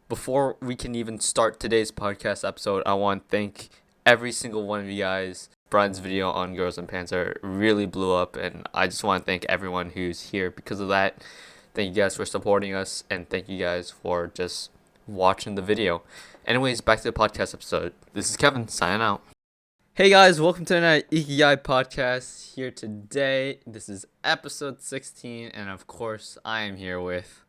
before we can even start today's podcast episode, I want to thank every single one of you guys. Brian's video on Girls and Panzer really blew up, and I just want to thank everyone who's here because of that. Thank you guys for supporting us, and thank you guys for just watching the video. Anyways, back to the podcast episode. This is Kevin, signing out. Hey guys, welcome to the Ikigai podcast here today. This is episode 16, and of course, I am here with...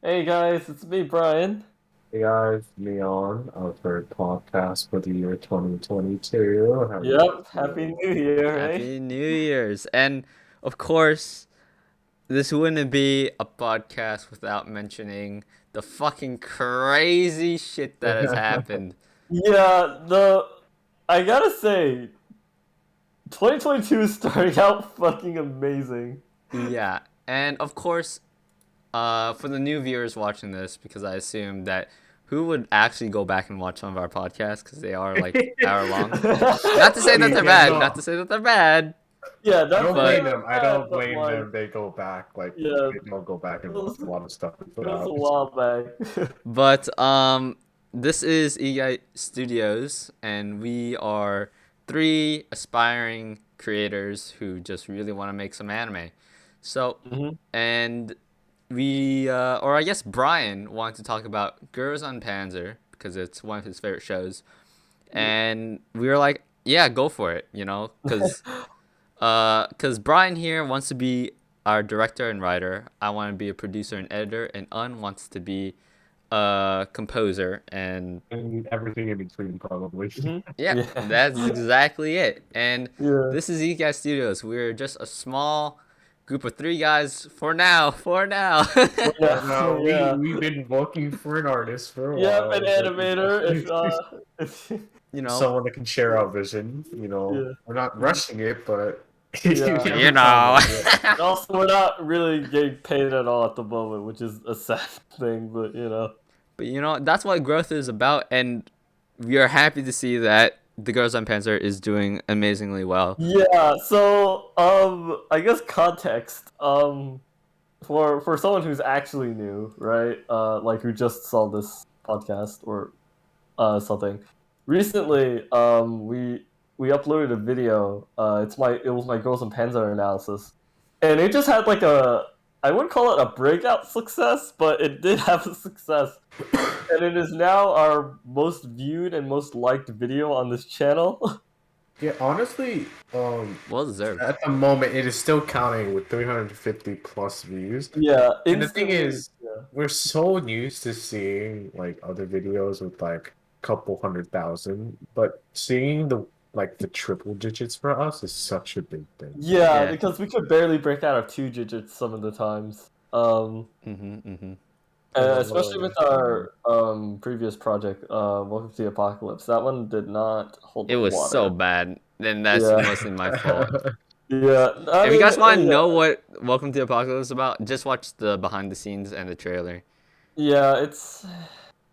Hey guys, it's me, Brian. Hey guys, Leon, our third podcast for the year 2022. Yep, Happy New Year, right? Happy New Year's. And of course, this wouldn't be a podcast without mentioning the fucking crazy shit that has happened. Yeah, I gotta say, 2022 is starting out fucking amazing. Yeah, and of course, for the new viewers watching this, because I assume that who would actually go back and watch some of our podcasts because they are like hour long. Not to say that they're bad. Not to say that they're bad. Yeah, I don't blame them. I don't but, blame like, them. They go back. Yeah. They don't go back and watch a lot of stuff we It put was a out. while back. But this is Ikigai Studios, and we are 3 aspiring creators who just really want to make some anime. So, and we, or I guess Brian wanted to talk about Girls on Panzer because it's one of his favorite shows, and we were like, yeah, go for it, you know, because Brian here wants to be our director and writer. I want to be a producer and editor, and Un wants to be a composer and everything in between, probably. yeah, that's exactly it. And Yeah. this is Ikigai Studios. We're just a small group of 3 guys for now. Yeah. We've been looking for an artist for a Yeah, while. an animator. If You know, someone that can share our vision. You know, Yeah. we're not rushing it, but Yeah. You know. and also, we're not really getting paid at all at the moment, which is a sad thing, but you know. But you know, that's what growth is about, and we are happy to see that the Girls on Panzer is doing amazingly well. Yeah, so I guess context for someone who's actually new, right? Like who just saw this podcast or something. Recently, we uploaded a video. It was my Girls and Panzer analysis, and it just had like I wouldn't call it a breakout success, but it did have a success, and it is now our most viewed and most liked video on this channel. Yeah, honestly, Well deserved. at the moment, it is still counting with 350 plus views. Yeah, And the thing instantly- is, yeah. we're so used to seeing like other videos with like a couple 100,000, but seeing the triple digits for us is such a big thing. Yeah, Yeah. because we could barely break out of 2 digits some of the times. Especially with our previous project, Welcome to the Apocalypse. That one did not hold It was water. so bad, and that's Yeah. mostly my fault. Yeah. If you guys want to know what Welcome to the Apocalypse is about, just watch the behind the scenes and the trailer. Yeah, it's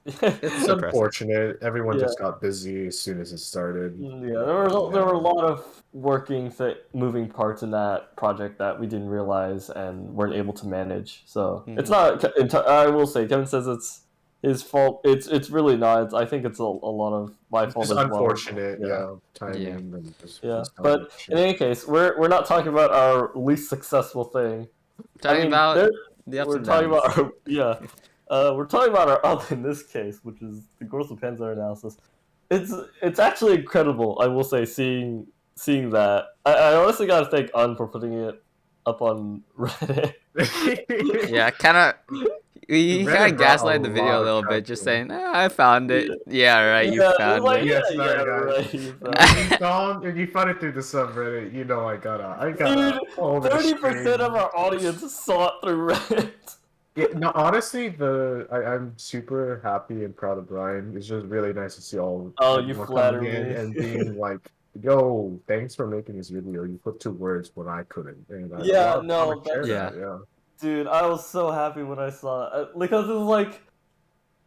It's It's depressing. unfortunate. Everyone Yeah. just got busy as soon as it started. Yeah, there were a lot of moving parts in that project that we didn't realize and weren't able to manage. So it's not. I will say, Kevin says it's his fault. It's really not. I think it's a lot of my fault It's as well. unfortunate, Yeah. timing Yeah. and just Yeah, just but in any case, we're not talking about our least successful thing. Talking about there- the ups we're and talking downs. about our, we're talking about our up in this case, which is the Girls with Panzer analysis. It's actually incredible, I will say, seeing that. I honestly gotta thank Un for putting it up on Reddit. Yeah, kind of. He Reddit kind of brought gaslighted a the video lot a of little bit, just traction. saying, I found it. Yeah, right, you found like, it. Yes, yeah, right, guys. you found it. If you find it through the subreddit, you know I gotta Dude, hold the 30% of string. our audience saw it through Reddit. Yeah, no, honestly, I'm super happy and proud of Brian. It's just really nice to see all Oh, you everyone flatter coming in me. and being like, "Yo, thanks for making this video. You put 2 words when I couldn't." And Yeah, a lot no, of people share that's- that, yeah. Dude, I was so happy when I saw it because it was like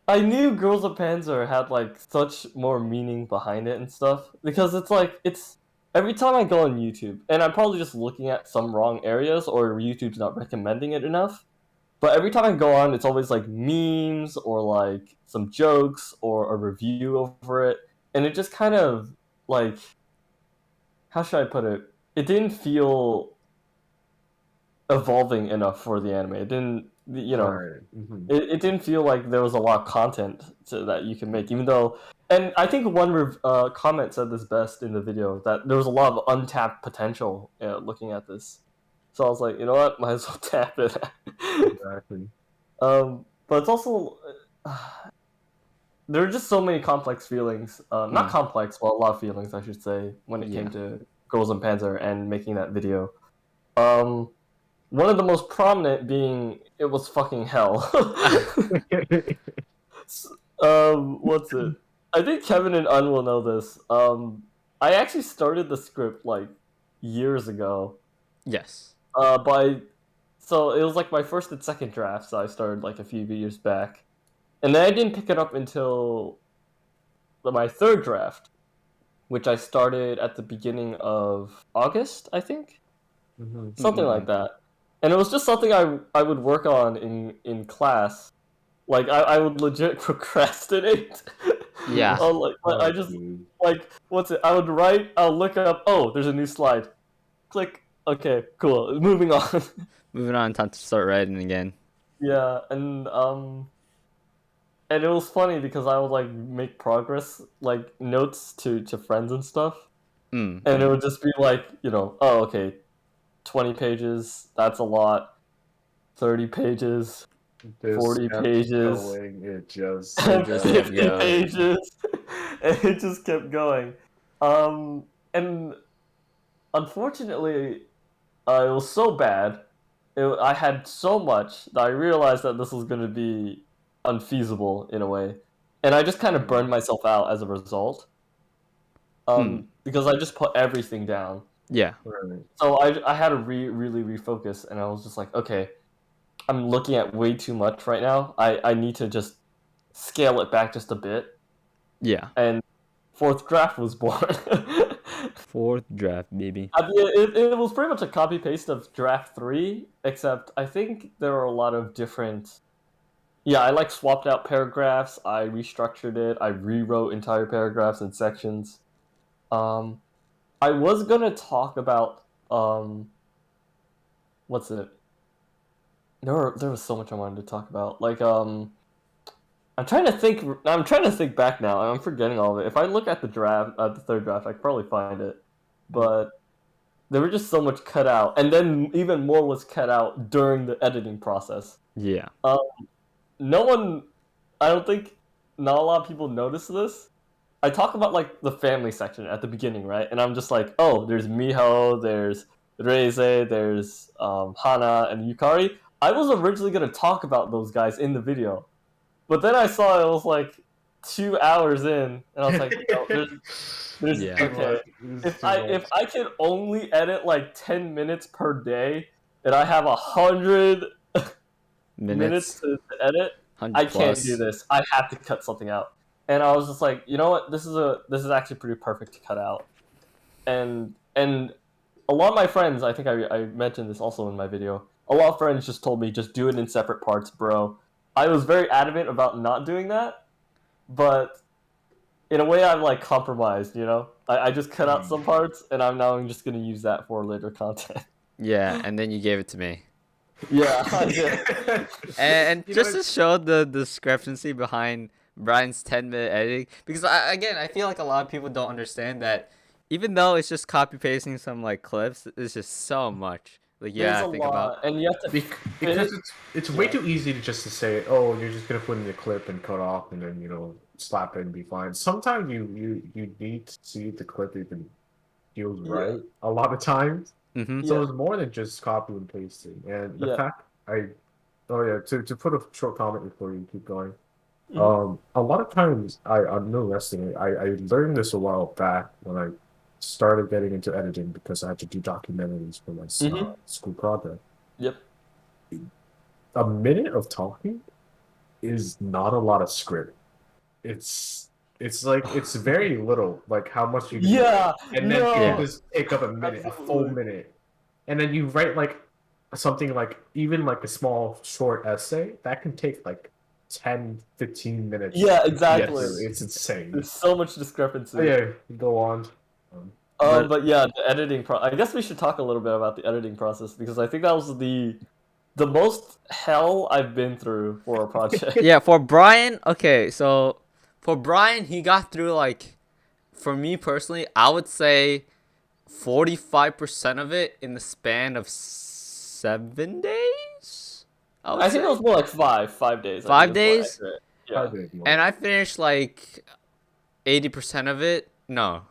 I knew Girls of Panzer had like such more meaning behind it and stuff because it's every time I go on YouTube and I'm probably just looking at some wrong areas or YouTube's not recommending it enough. But every time I go on, it's always like memes or like some jokes or a review over it, and it just kind of like, how should I put it? It didn't feel evolving enough for the anime. It didn't, Right. it didn't feel like there was a lot of content that you can make, even though. And I think one comment said this best in the video, that there was a lot of untapped potential looking at this. So I was like, you know what, might as well tap it. Exactly. But it's also there are just so many complex feelings. Not complex, well, a lot of feelings, I should say, when it came to Girls and Panzer and making that video. One of the most prominent being it was fucking hell. What's it? I think Kevin and Un will know this. I actually started the script like years ago. Yes. So it was like my first and second draft. So I started like a few years back, and then I didn't pick it up until my third draft, which I started at the beginning of August, I think, something like that. And it was just something I would work on in class. Like I would legit procrastinate. Yeah. I just like what's it? I would write. I'll look up. Oh, there's a new slide. Click. Okay, cool. Moving on. Moving on, time to start writing again. Yeah, and it was funny because I would like make progress like notes to friends and stuff, and it would just be like, oh, okay, 20 pages. That's a lot. 30 pages. 40 pages. Going, it just 50 pages. And it just kept going. And unfortunately, it was so bad. I had so much that I realized that this was going to be unfeasible in a way. And I just kind of burned myself out as a result. Because I just put everything down. Yeah. So I had to really refocus, and I was just like, okay, I'm looking at way too much right now. I need to just scale it back just a bit. Yeah. And fourth draft was born. Fourth draft, baby. I mean, it was pretty much a copy paste of draft 3, except I think there are a lot of different. Yeah, I like swapped out paragraphs. I restructured it. I rewrote entire paragraphs and sections. I was gonna talk about what's it? There was so much I wanted to talk about. Like I'm trying to think. I'm trying to think back now. I'm forgetting all of it. If I look at the draft, the third draft, I could probably find it. But there were just so much cut out, and then even more was cut out during the editing process. Yeah. No one, I don't think, not a lot of people notice this. I talk about like the family section at the beginning, right? And I'm just like, oh, there's Miho, there's Reize, there's Hana and Yukari. I was originally gonna talk about those guys in the video, but then I saw it was like 2 hours in, and I was like, no, there's okay. If I can only edit like 10 minutes per day, and I have 100 minutes to edit, I can't do this. I have to cut something out. And I was just like, you know what? This is actually pretty perfect to cut out. And a lot of my friends, I think I mentioned this also in my video. A lot of friends just told me, just do it in separate parts, bro. I was very adamant about not doing that, but in a way I'm like compromised, I just cut out some parts, and I'm just gonna use that for later content. Yeah, and then you gave it to me. Yeah, I did. And just to show the discrepancy behind Brian's 10-minute editing, because I feel like a lot of people don't understand that even though it's just copy pasting some like clips, it's just so much. Like There's think about, and you have to because it's way too easy to just to say, oh, you're just gonna put in the clip and cut off, and then slap it and be fine. Sometimes you need to see the clip even feels right. A lot of times, so it's more than just copy and pasting. And the fact to put a short comment before you keep going. A lot of times I'm no wrestling. I learned this a while back when I started getting into editing because I had to do documentaries for my school project. Yep. A minute of talking is not a lot of script. It's like it's very little, like how much you can and then you just take up a minute, a full minute, and then you write like something like even like a small short essay that can take like 10-15 minutes. Yeah, to get exactly. through. It's insane. There's so much discrepancy. Oh, yeah, go on. Um, But yeah, the editing I guess we should talk a little bit about the editing process because I think that was the most hell I've been through for a project. Yeah, for Brian, okay, so for Brian, he got through like, for me personally, I would say 45% of it in the span of 7 days. I would I think say it was more like 5 days. I think five is more days, accurate. I Yeah. did more. and I finished like 80% of it. No,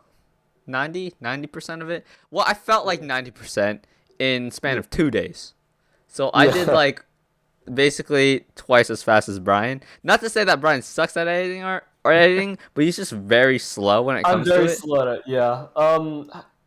90% of it. Well, I felt like 90% in span of 2 days. So I did Yeah. like basically twice as fast as Brian. Not to say that Brian sucks at editing or editing, but he's just very slow when it I'm comes to very it. slow at it. Yeah.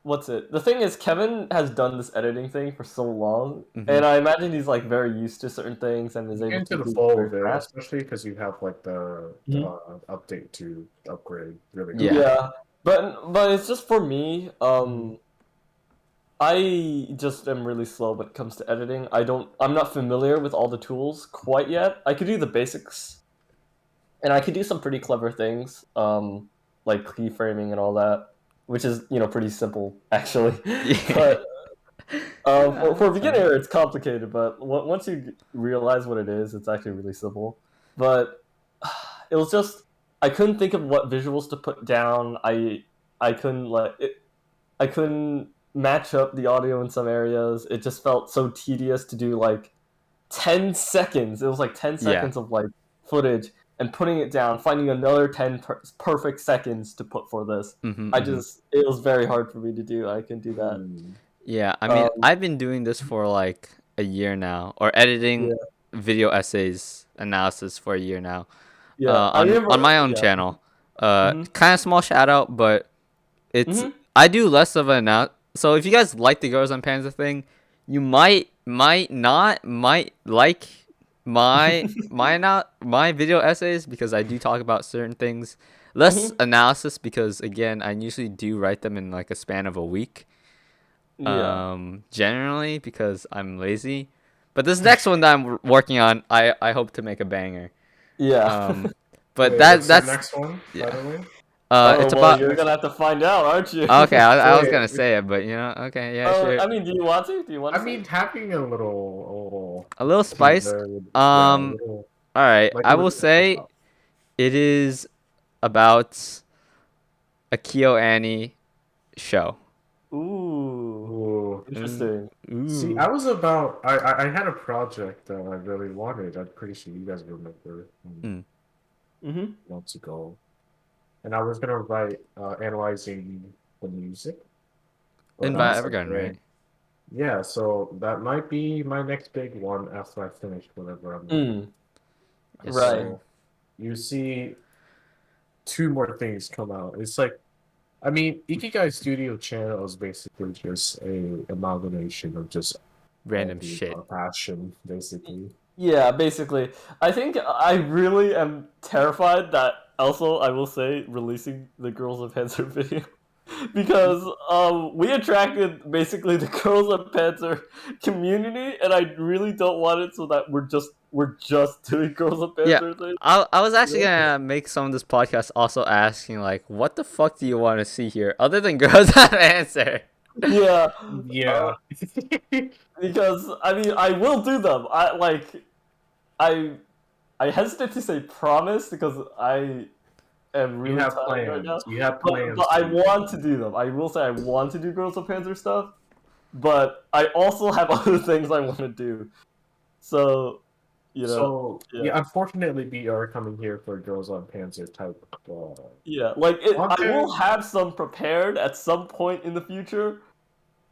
What's it? The thing is, Kevin has done this editing thing for so long, and I imagine he's like very used to certain things and is You get able to into the do it flow very of it, fast. especially because you have like the Mhm. update to upgrade really quick. Yeah. Yeah, but it's just for me. I just am really slow when it comes to editing. I'm not familiar with all the tools quite yet. I could do the basics, and I could do some pretty clever things, like keyframing and all that, which is pretty simple actually. Yeah. But Yeah, for a that's fine. beginner, it's complicated. But once you realize what it is, it's actually really simple. But it was just I couldn't think of what visuals to put down. I couldn't like it. I couldn't match up the audio in some areas. It just felt so tedious to do like 10 seconds. It was like 10 Yeah. seconds of like footage and putting it down, finding another 10 perfect seconds to put for this. Mm-hmm. It was very hard for me to do. I couldn't do that. Hmm. Yeah, I mean, Um, I've been doing this for like a year now, or editing yeah, video essays analysis for a year now. yeah. I On remember. my own Yeah. channel. Hmm. Kind of small shout out, but it's Hmm. I do less of an out. So if you guys like the Girls on Panzer thing, you might not might like my video essays because I do talk about certain things. Less Hmm. analysis because again, I usually do write them in like a span of a week. Yeah. Generally because I'm lazy. But this next one that I'm working on, I hope to make a banger. Yeah. Um, but Wait, what's the that's next one, by yeah. the way? It's Oh well, about you're gonna have to find out, aren't you? okay. I was Wait, gonna say it, but okay, yeah, sure. I mean, do you want to? Do you want I to say? mean, having a little A little spice. teaser, yeah, a Um, little all right. like I what will we're gonna talk say about. it is about a Kyo Annie show. Ooh, Ooh. Mm, interesting. See, ooh. I was about I had a project that I really wanted. I'm pretty sure you guys remember Mm. Mm-hmm. months ago, and I was gonna write analyzing the music, but I Invite was like, Evergarden, right? yeah, so that might be my next big one after I finish whatever I'm doing. Mm, Yes, right. sir. So you see two more things come out. It's like, I mean, Ikigai Studio channel is basically just a amalgamation of just all Random the shit. passion, basically. Yeah, basically. I think I really am terrified that also I will say releasing the Girls of Panzer video because we attracted basically the Girls of Panzer community and I really don't want it so that we're just doing Girls of Yeah. Panzer things. I was actually Yeah. gonna make some of this podcast also asking like, what the fuck do you want to see here other than girls have answer? Yeah. Yeah. Because I mean I will do them. I I hesitate to say promise because I am You really have tired right now. plans. You have But plans I to. want to do them. I will say I want to do Girls of Panzer stuff, but I also have other things I want to do. So, So yeah, yeah, unfortunately, we are coming here for Girls on Panzer type yeah. Like I will content, have some prepared at some point in the future,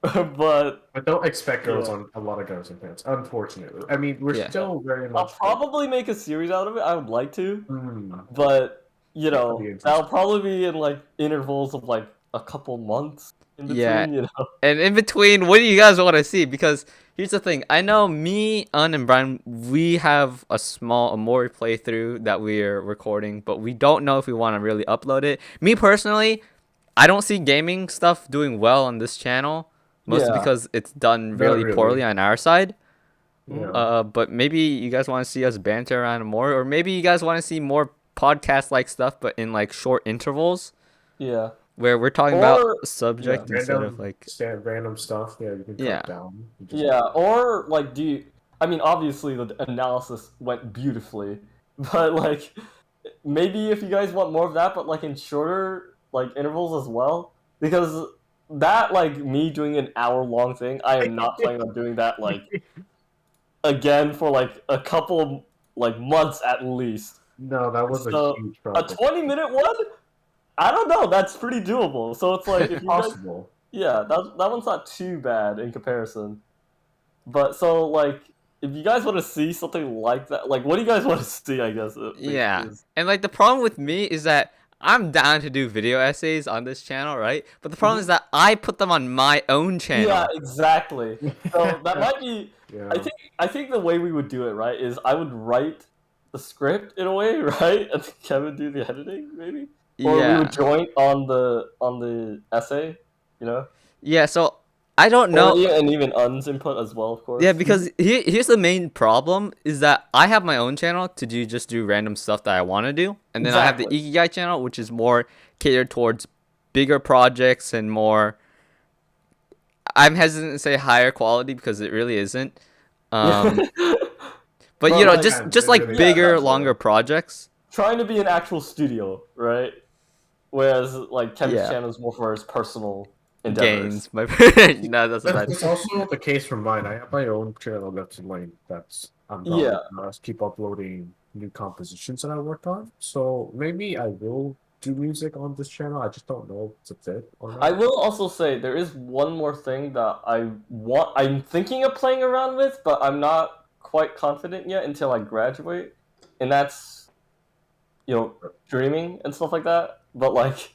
but but don't expect yeah, a lot of Girls on Pants. Unfortunately, I mean, we're Yeah. still very I'll much like, probably make a series out of it. I would like to, hmm, but that'd be that'll interesting. probably be in like intervals of like a couple months in Yeah. between. And in between, what do you guys want to see? Because here's the thing. I know me, and Brian, we have a Mori playthrough that we're recording, but we don't know if we want to really upload it. Me personally, I don't see gaming stuff doing well on this channel, mostly Yeah, because it's done Not really poorly really. on our side. Yeah. But maybe you guys want to see us banter around more, or maybe you guys want to see more podcast-like stuff, but in like short intervals Yeah. where we're talking about Or a yeah. subject instead of like, Random stuff. Yeah, you can yeah, cut down. You just Yeah, or like, do you? I mean, obviously the analysis went beautifully, but like, maybe if you guys want more of that, but like in shorter like intervals as well, because that like me doing an hour-long thing, I am not planning on doing that like again for like a couple like months at least. No, that was a So huge a project. 20-minute one, I don't know, that's pretty doable. So it's like if It's you guys, possible. yeah, that one's not too bad in comparison. But so like, if you guys want to see something like that, like, what do you guys want to see? I guess yeah. basically is. And like the problem with me is that I'm down to do video essays on this channel, right? But the problem is that I put them on my own channel. Yeah, exactly. So that might be. Yeah. I think the way we would do it, right, is I would write the script in a way, right, and then Kevin do the editing, maybe, or we Yeah. would join on the essay, you know, Yeah, so I don't or know. even Un's input as well, of course. Yeah, because here's the main problem is that I have my own channel to do random stuff that I want to do, and then I have the Exactly. Ikigai channel, which is more catered towards bigger projects and more. I'm hesitant to say higher quality because it really isn't. But But, you know, like, just it like really bigger, that's longer projects. trying to be an actual studio, right? Whereas like Kevin's Yeah. channel is more for his personal endeavors. Gains. My no, that's bad. That's also the case for mine. I have my own channel that's like I'm Yeah. keep uploading new compositions that I worked on. So maybe I will do music on this channel. I just don't know if it's a fit or I not. will also say there is one more thing that I'm thinking of playing around with, but I'm not quite confident yet until I graduate. And that's, streaming and stuff like that. But like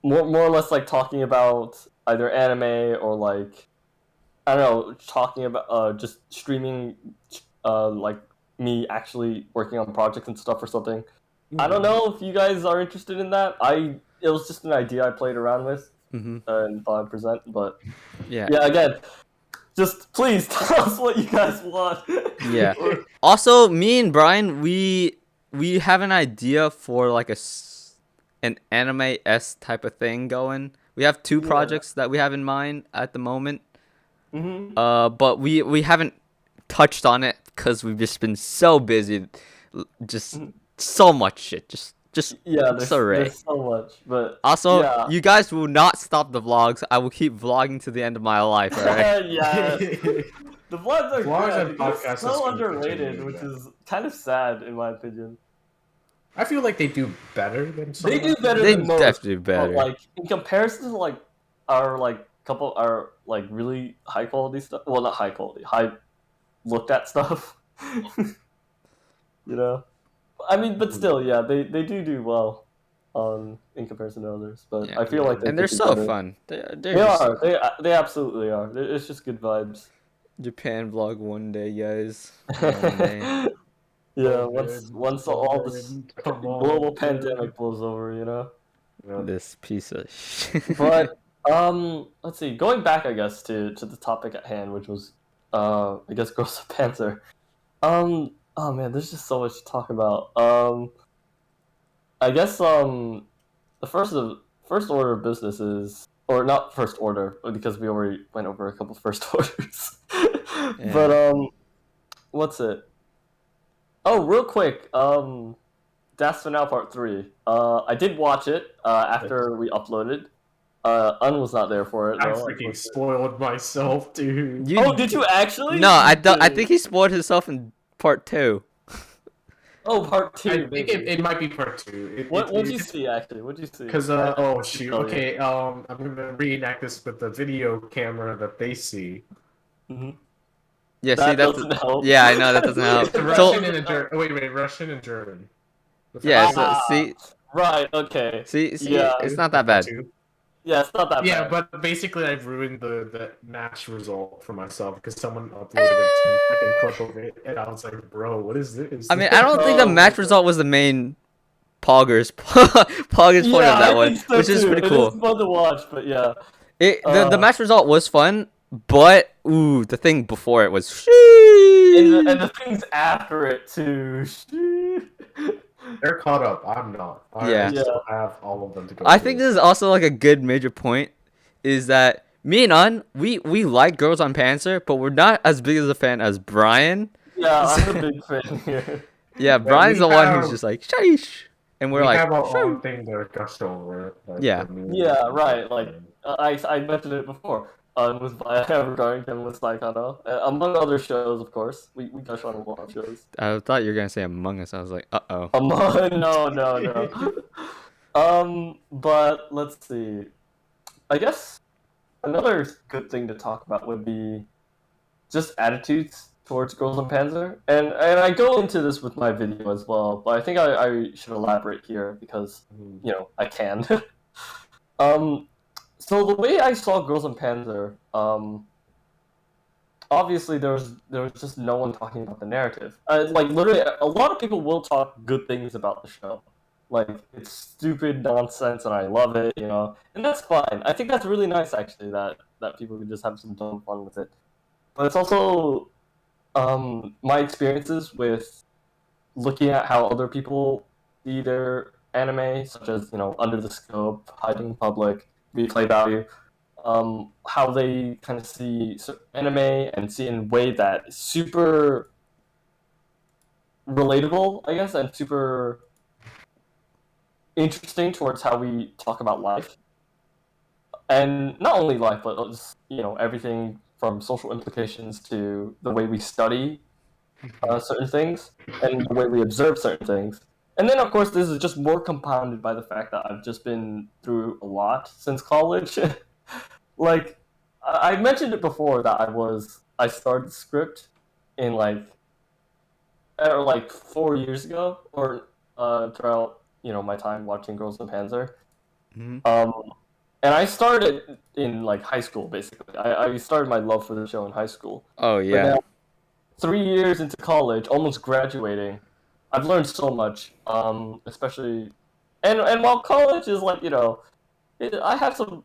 more or less like talking about either anime or like I don't know, talking about just streaming like me actually working on projects and stuff or something. I don't know if you guys are interested in that. It was just an idea I played around with and thought I'd present, but Yeah. yeah, again, just please tell us what you guys want. Yeah. Also, me and Brian, we have an idea for like an anime s type of thing going. We have two Yeah. projects that we have in mind at the moment. Mhm. But we haven't touched on it because we've just been so busy, just so much shit, just Yeah, disarray. there's so much, but Also, yeah. you guys will not stop the vlogs. I will keep vlogging to the end of my life. All right. Yeah. The vlogs are Vlogs good. and They're podcasts so is gonna underrated, continue, which yeah. is kind of sad in my opinion. I feel like they do better than some. They do better They than most, definitely do but better. like in comparison to like our like couple our like really high quality stuff. Well, not high quality, high looked at stuff. You know, I mean, but still, yeah, they do well in comparison to others. But Yeah. I feel like they And they're could do so better. fun. They're They just are. They absolutely are. It's just good vibes. Japan vlog one day, guys. One day. Yeah, Logan, once all this come on, global man. pandemic blows over, you know. Yeah. This piece of shit. But let's see. Going back, I guess to the topic at hand, which was I guess Gross Panther. Oh man, there's just so much to talk about. I guess the first order of business is, or not first order because we already went over a couple first orders. Yeah. But what's it? Oh, real quick, Das Finale Part 3. I did watch it after we uploaded. Un was not there for it, I though. freaking spoiled myself, dude. Oh, did you actually? No, I You don't. I did. think he spoiled himself in part 2. Oh, Part 2. I think maybe. it might be part 2. What'd you see, actually? What'd you see? Because oh shoot, tell you. okay. I'm gonna reenact this with the video camera that they see. Mhm. Yeah, That see that's doesn't help. yeah, I know that doesn't help. It's So Russian and a German. Wait, Russian and German. yeah, so Ah, see, Right, okay. yeah, it's not that bad. Yeah, it's not that Yeah, bad. but basically I've ruined the match result for myself because someone uploaded a 10-second clip of it, and I was like, bro, what is this? I mean, I don't think the Oh, match result was the main Poggers point of that I one, think so which is too. pretty It cool. is fun to watch, but yeah. The match result was fun, But the thing before it was And the things after it too. They're caught up. I'm not. I yeah. Yeah. still have all of them to go I think through. this is also like a good major point is that me and Un, we like Girls on Panzer, but we're not as big as a fan as Brian. Yeah, I'm a big fan here. Yeah, Yeah, Brian's the one who's just like sheesh, and we're we like have our own sheesh. thing to gush over. Like Yeah. the new. Yeah, right. Like I mentioned it before. With regarding Endless Daikano, among other shows, of course. We gush on a lot of shows. I thought you were gonna say Among Us. I was like, uh-oh. No. But let's see. I guess another good thing to talk about would be just attitudes towards Girls and Panzer. And I go into this with my video as well, but I think I should elaborate here because, I can. um, so the way I saw Girls and Panzer, obviously there was just no one talking about the narrative. Like literally, a lot of people will talk good things about the show. Like it's stupid nonsense, and I love it, and that's fine. I think that's really nice, actually, that people can just have some dumb fun with it. But it's also my experiences with looking at how other people see their anime, such as Under the Scope, Hiding in Public, Replay Value, how they kind of see anime and see it in a way that is super relatable, I guess, and super interesting towards how we talk about life, and not only life, but just everything from social implications to the way we study certain things and the way we observe certain things. And then, of course, this is just more compounded by the fact that I've just been through a lot since college. Like, I mentioned it before that I started script in like 4 years ago, or throughout my time watching Girls and Panzer. Mm-hmm. And I started in like high school, basically. I started my love for the show in high school. Oh But yeah. now, 3 years into college, almost graduating, I've learned so much. Especially, and while college is like I have some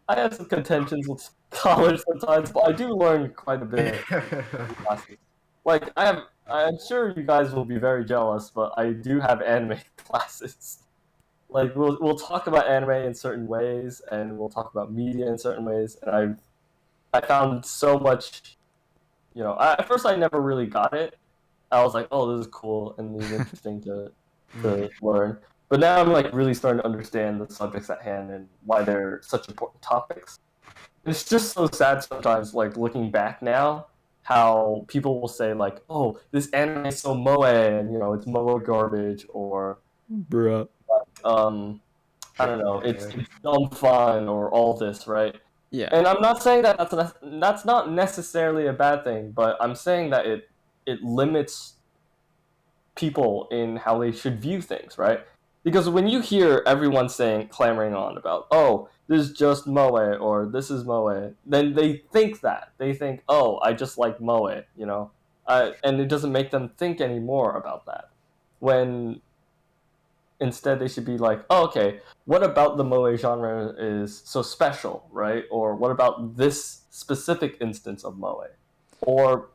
contentions with college sometimes, but I do learn quite a bit in classes. Like I'm sure you guys will be very jealous, but I do have anime classes. Like we'll talk about anime in certain ways, and we'll talk about media in certain ways, and I found so much. At first I never really got it. I was like, oh, this is cool and this is interesting to learn. But now I'm like really starting to understand the subjects at hand and why they're such important topics. It's just so sad sometimes, like looking back now, how people will say like, "Oh, this anime is so moe, and it's moe garbage," or Bruh. um, I don't know, it's dumb fun or all this, right? Yeah. And I'm not saying that that's not necessarily a bad thing, but I'm saying that it limits people in how they should view things, right? Because when you hear everyone clamoring on about, oh, this is just moe or this is moe, then they think oh, I just like moe, and it doesn't make them think anymore about that. When instead they should be like, oh, okay, what about the moe genre is so special, right? Or what about this specific instance of moe? Or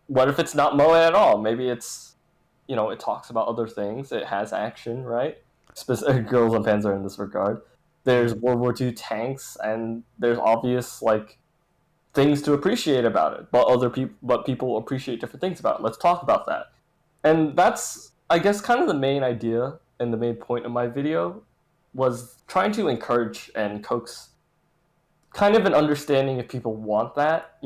what if it's not moe at all? Maybe it's it talks about other things. It has action, right? Specific Girls and Panzer in this regard. There's World War II tanks, and there's obvious things to appreciate about it. But people appreciate different things about it. Let's talk about that. And that's, I guess, kind of the main idea and the main point of my video was trying to encourage and coax kind of an understanding if people want that,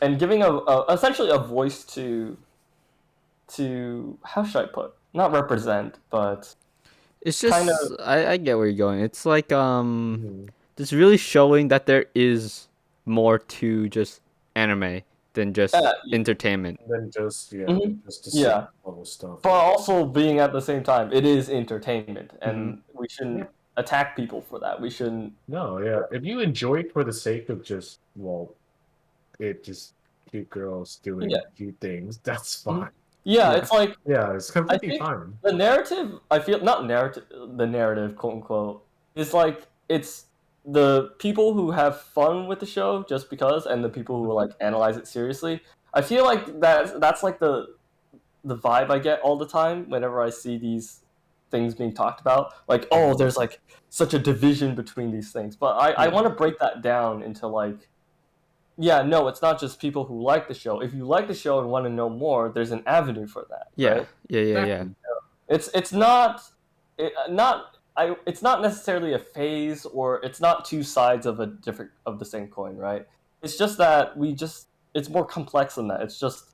and giving essentially a voice to how should I put, not represent, but It's kind just of I get where you're going. It's like just really showing that there is more to just anime than just yeah, entertainment. Then just mhm, just to see yeah, all the stuff. but also being at the same time, it is entertainment, Mm-hmm. and we shouldn't Yeah. attack people for that. We shouldn't. No, yeah. If you enjoy it for the sake of it just cute girls Yeah, doing cute things, that's mhm. fine. Yeah, Yeah, it's like yeah, it's I completely think fine. the narrative. I feel not narrative. The narrative, quote unquote, is like it's the people who have fun with the show just because, and the people who like analyze it seriously. I feel like that's like the vibe I get all the time whenever I see these things being talked about. Like, oh, there's like such a division between these things. But I want to break that down into like, yeah, no, it's not just people who like the show. If you like the show and want to know more, there's an avenue for that, Yeah, right? yeah. Exactly. It's not it's not necessarily a phase, or it's not two sides of a different of the same coin, right? It's just that it's more complex than that. It's just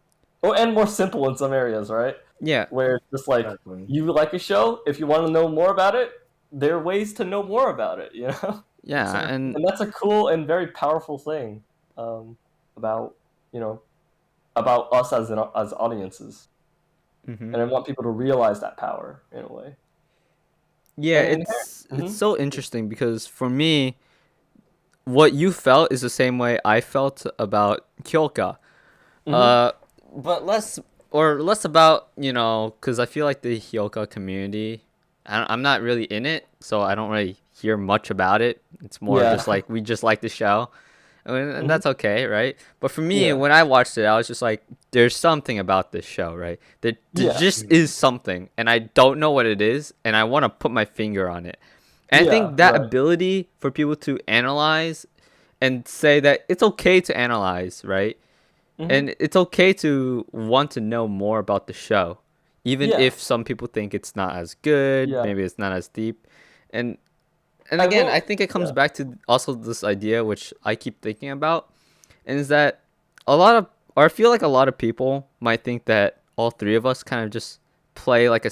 and more simple in some areas, right? Yeah, Where it's just like Exactly. you like a show, if you want to know more about it, there are ways to know more about it, you know? yeah, Exactly. and And that's a cool and very powerful thing about you know about us as audiences. hmm And I want people to realize that power in a way. yeah, And it's mhm, so interesting because for me, what you felt is the same way I felt about Kyoka. mhm, Uh, but less about, because I feel like the Hyoka community, I'm not really in it, so I don't really hear much about it. It's more just yeah, like we just like the show, and mhm, that's okay, right? But for me, yeah, when I watched it, I was just like, there's something about this show, right? There yeah, just is something, and I don't know what it is, and I want to put my finger on it. And I yeah, think that right, ability for people to analyze and say that it's okay to analyze, right? mhm, And it's okay to want to know more about the show, even yeah, if some people think it's not as good, yeah. maybe it's not as deep. And and I again, I will, think it comes yeah, back to also this idea which I keep thinking about, and is that a lot of or I feel like a lot of people might think that all three of us kind of just play like a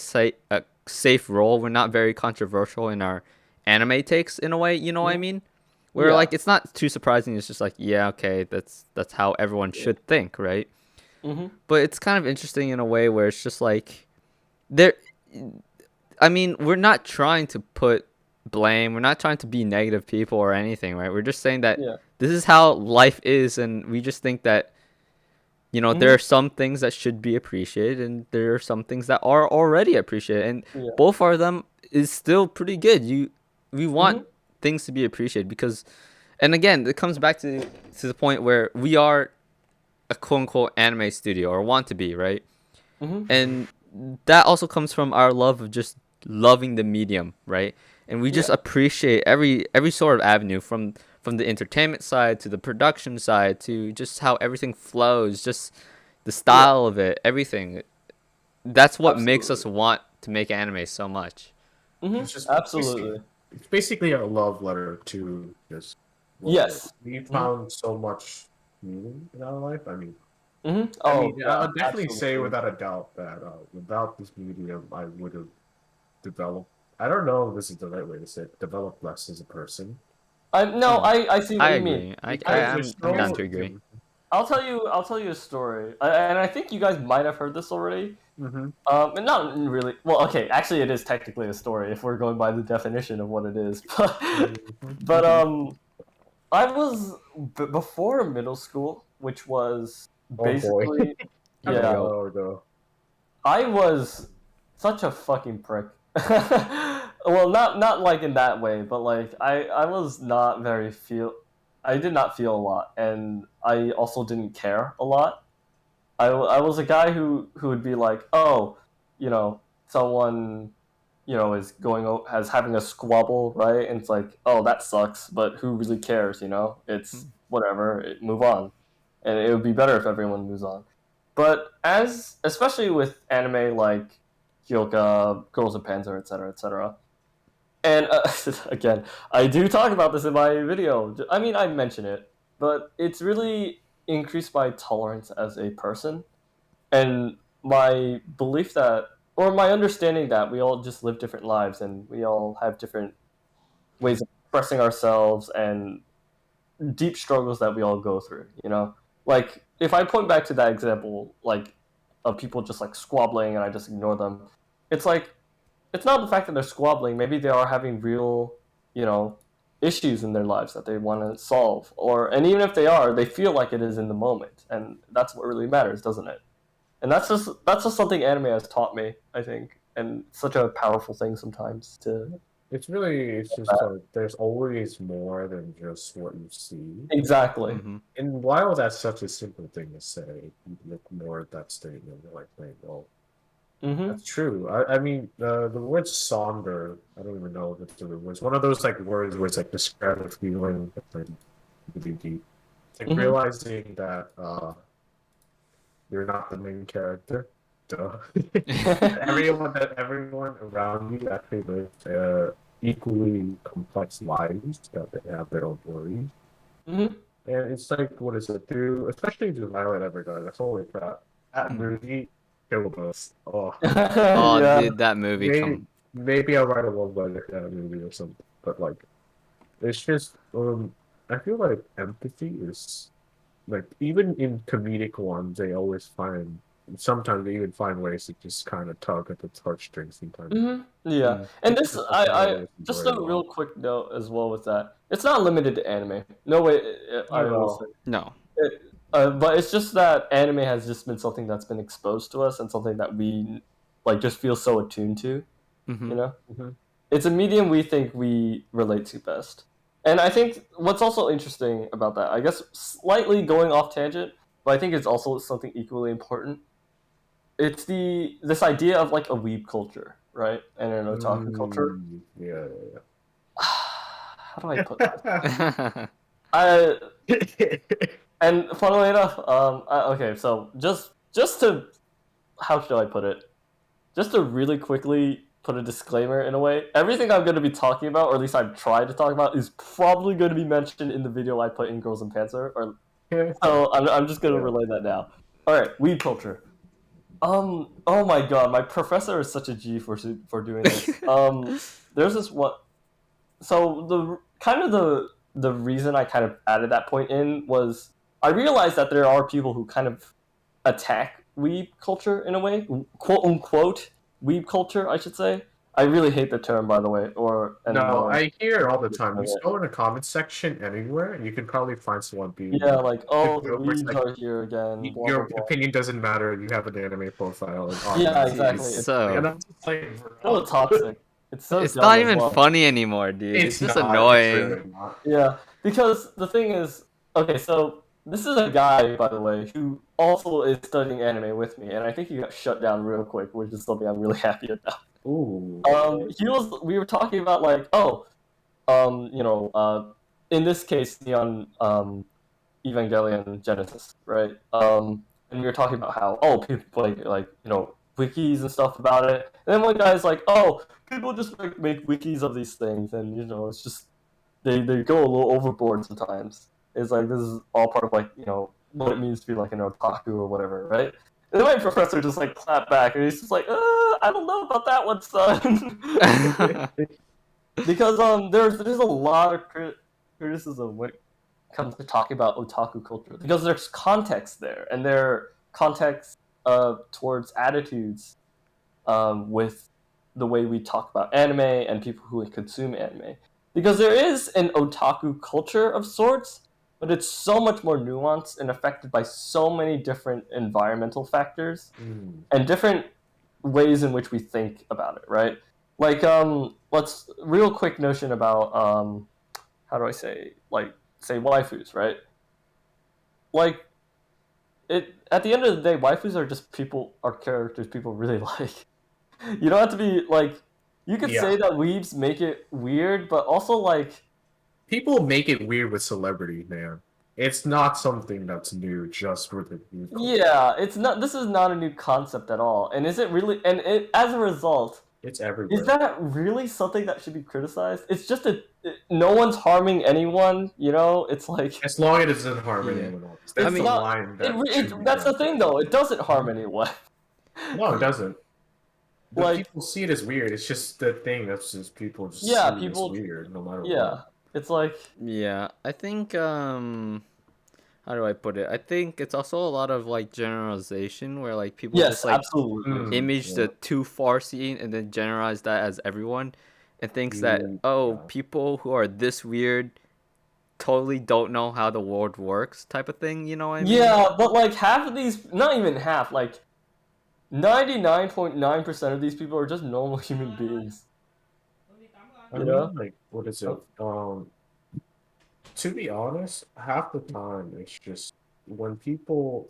safe role. We're not very controversial in our anime takes in a way, you know what I mhm, mean? Where yeah, like it's not too surprising, it's just like, yeah, okay, that's how everyone yeah, should think, right? mhm, But it's kind of interesting in a way where it's just like there I mean, we're not trying to put blame, we're not trying to be negative people or anything, right? We're just saying that yeah, this is how life is, and we just think that there mhm, are some things that should be appreciated and there are some things that are already appreciated, and yeah, both of them is still pretty good. We want mhm, things to be appreciated because, and again, it comes back to the point where we are a quote unquote anime studio or want to be, right? mhm, And that also comes from our love of just loving the medium, right? And we just yeah, appreciate every sort of avenue, from the entertainment side to the production side to just how everything flows, just the yeah, style of it, everything. That's what makes us absolutely, want to make anime so much. mhm, It's just absolutely, it's basically a love letter to just what yes, we mhm, found so much meaning in our life. mhm, I oh mean, yeah, I'll definitely say absolutely. without a doubt that without this medium, I would have developed. I don't know if this is the right way to say it. Developed less as a person. I no, Um, I see I what you mean. agree. because I there's I'm down so to agree. I'll tell you a story, and I think you guys might have heard this already. mm-hmm. And not really. Well, okay, actually, it is technically a story if we're going by the definition of what it is. But Mm-hmm. I was before middle school, which was Oh boy, basically, how Here we yeah, go. long ago? I was such a fucking prick. Well, not like in that way, but like I was not very feel. I did not feel a lot, and I also didn't care a lot. I was a guy who would be like, oh, someone, is has having a squabble, right? And it's like, oh, that sucks, but who really cares? It's whatever. Move on, and it would be better if everyone moves on. But especially with anime like Kyoka, Girls of Panzer, etc., etc. And again, I do talk about this in my video. I mean, I mention it, but it's really increased my tolerance as a person, and my belief that, or my understanding that we all just live different lives and we all have different ways of expressing ourselves and deep struggles that we all go through. Like if I point back to that example, like of people just like squabbling and I just ignore them, it's like it's not the fact that they're squabbling. Maybe they are having real, you know, issues in their lives that they want to solve, and even if they are, they feel like it is in the moment, and that's what really matters, doesn't it? And that's just something anime has taught me, I think, and such a powerful thing sometimes to. it's just like there's always more than just what you see. Exactly. Mm-hmm. And while that's such a simple thing to say, you look more at that statement, you're like, well, Mm-hmm. that's true. I mean, the word somber, I don't even know if it's the word. It's one of those like words where it's like describe a feeling that's like really deep. It's like Mm-hmm. realizing that you're not the main character. Duh. Everyone around you actually lives equally complex lives, that they have their own worries. Mm-hmm. And it's like, what is it? Through, especially through Violet Evergarden. Holy crap. That Mm-hmm. movie killed us. Oh, Oh, Yeah. dude, that movie maybe, come. maybe I'll write a love letter to that movie or something. But like, it's just, I feel like empathy is, like, even in comedic ones, they always find, sometimes they even find ways to just kind of tug at the heartstrings sometimes. Mm-hmm. Yeah. Mm. And this, That's what I always just enjoy a a lot. real quick note as well with that. It's not limited to anime. No way. I I don't will say. know. No. But it's just that anime has just been something that's been exposed to us and something that we like just feel so attuned to. Mm-hmm. You know, Mhm. it's a medium we think we relate to best. And I think what's also interesting about that, I guess, slightly going off tangent, but I think it's also something equally important. It's this idea of like a weeb culture, right, and an otaku culture. Yeah. How do I put this? Mm-hmm. I and funnily enough, okay, so just to how should I put it? Just to really quickly put a disclaimer in a way, everything I'm going to be talking about, or at least I've tried to talk about, is probably going to be mentioned in the video I put in Girls and Panther. Or so I'm just going to Yeah. relay that now. All right, weed culture. Oh my god, my professor is such a G for doing this. There's this one. So the reason I kind of added that point in was I realized that there are people who kind of attack weeb culture in a way, quote unquote weeb culture, I should say. I really hate the term, by the way, or and no No, one. I hear it all the time. You go in the comment section anywhere, and you can probably find someone being Yeah, like oh, the where it's weebs like are here again, blah blah your blah. opinion doesn't matter. You have an anime profile, and Yeah, automatically, exactly. Jeez, It's and so I'm just like, so bro, toxic. It's so it's not dumb as even well. funny anymore, dude. It's it's just not. It's annoying. really not. Yeah, because the thing is, okay, so this is a guy, by the way, who also is studying anime with me, and I think he got shut down real quick, which is something I'm really happy about. Ooh. We were talking about like, oh, you know, in this case, Neon Evangelion Genesis, right? And we were talking about how, oh, people play like, wikis and stuff about it. And then one guy's like, oh, people just make wikis of these things, and it's just they go a little overboard sometimes. It's like this is all part of like what it means to be like an otaku or whatever, right? And then my professor just like clapped back, and he's just like, I don't know about that one, son. Because there's a lot of criticism when it comes to talking about otaku culture because there's context there, and there are context towards attitudes with the way we talk about anime and people who consume anime. Because there is an otaku culture of sorts, but it's so much more nuanced and affected by so many different environmental factors Mm. and different ways in which we think about it, right? Like, let's real quick notion about how do I say say waifus, right? Like it at the end of the day, waifus are just are characters people really like. You don't have to be like. You could Yeah. say that weebs make it weird, but also like. People make it weird with celebrity, man. It's not something that's new just for the new culture. Yeah, it's not. This is not a new concept at all. And is it really? And as a result, It's is everywhere. that really something that should be criticized? It's just no one's harming anyone. It's like As long as it doesn't harm Yeah. anyone else. I That's it's the mean, not. line that should be That's the drawn. thing, though. It doesn't harm anyone. No, it doesn't. The Like, people see it as weird. It's just the thing that's just people just yeah, see it as people. weird no matter what. Yeah, it's like. yeah, I think how do I put it? I think it's also a lot of like generalization where like people just Yes, like absolutely. image Yeah. the too far scene and then generalize that as everyone and thinks that Yeah. people who are this weird totally don't know how the world works type of thing, you know what I mean? Yeah, but like half of these, not even half, like 99.9% of these people are just normal human beings. I You know? mean, like, what is it? Oh, To be honest, half the time it's just when people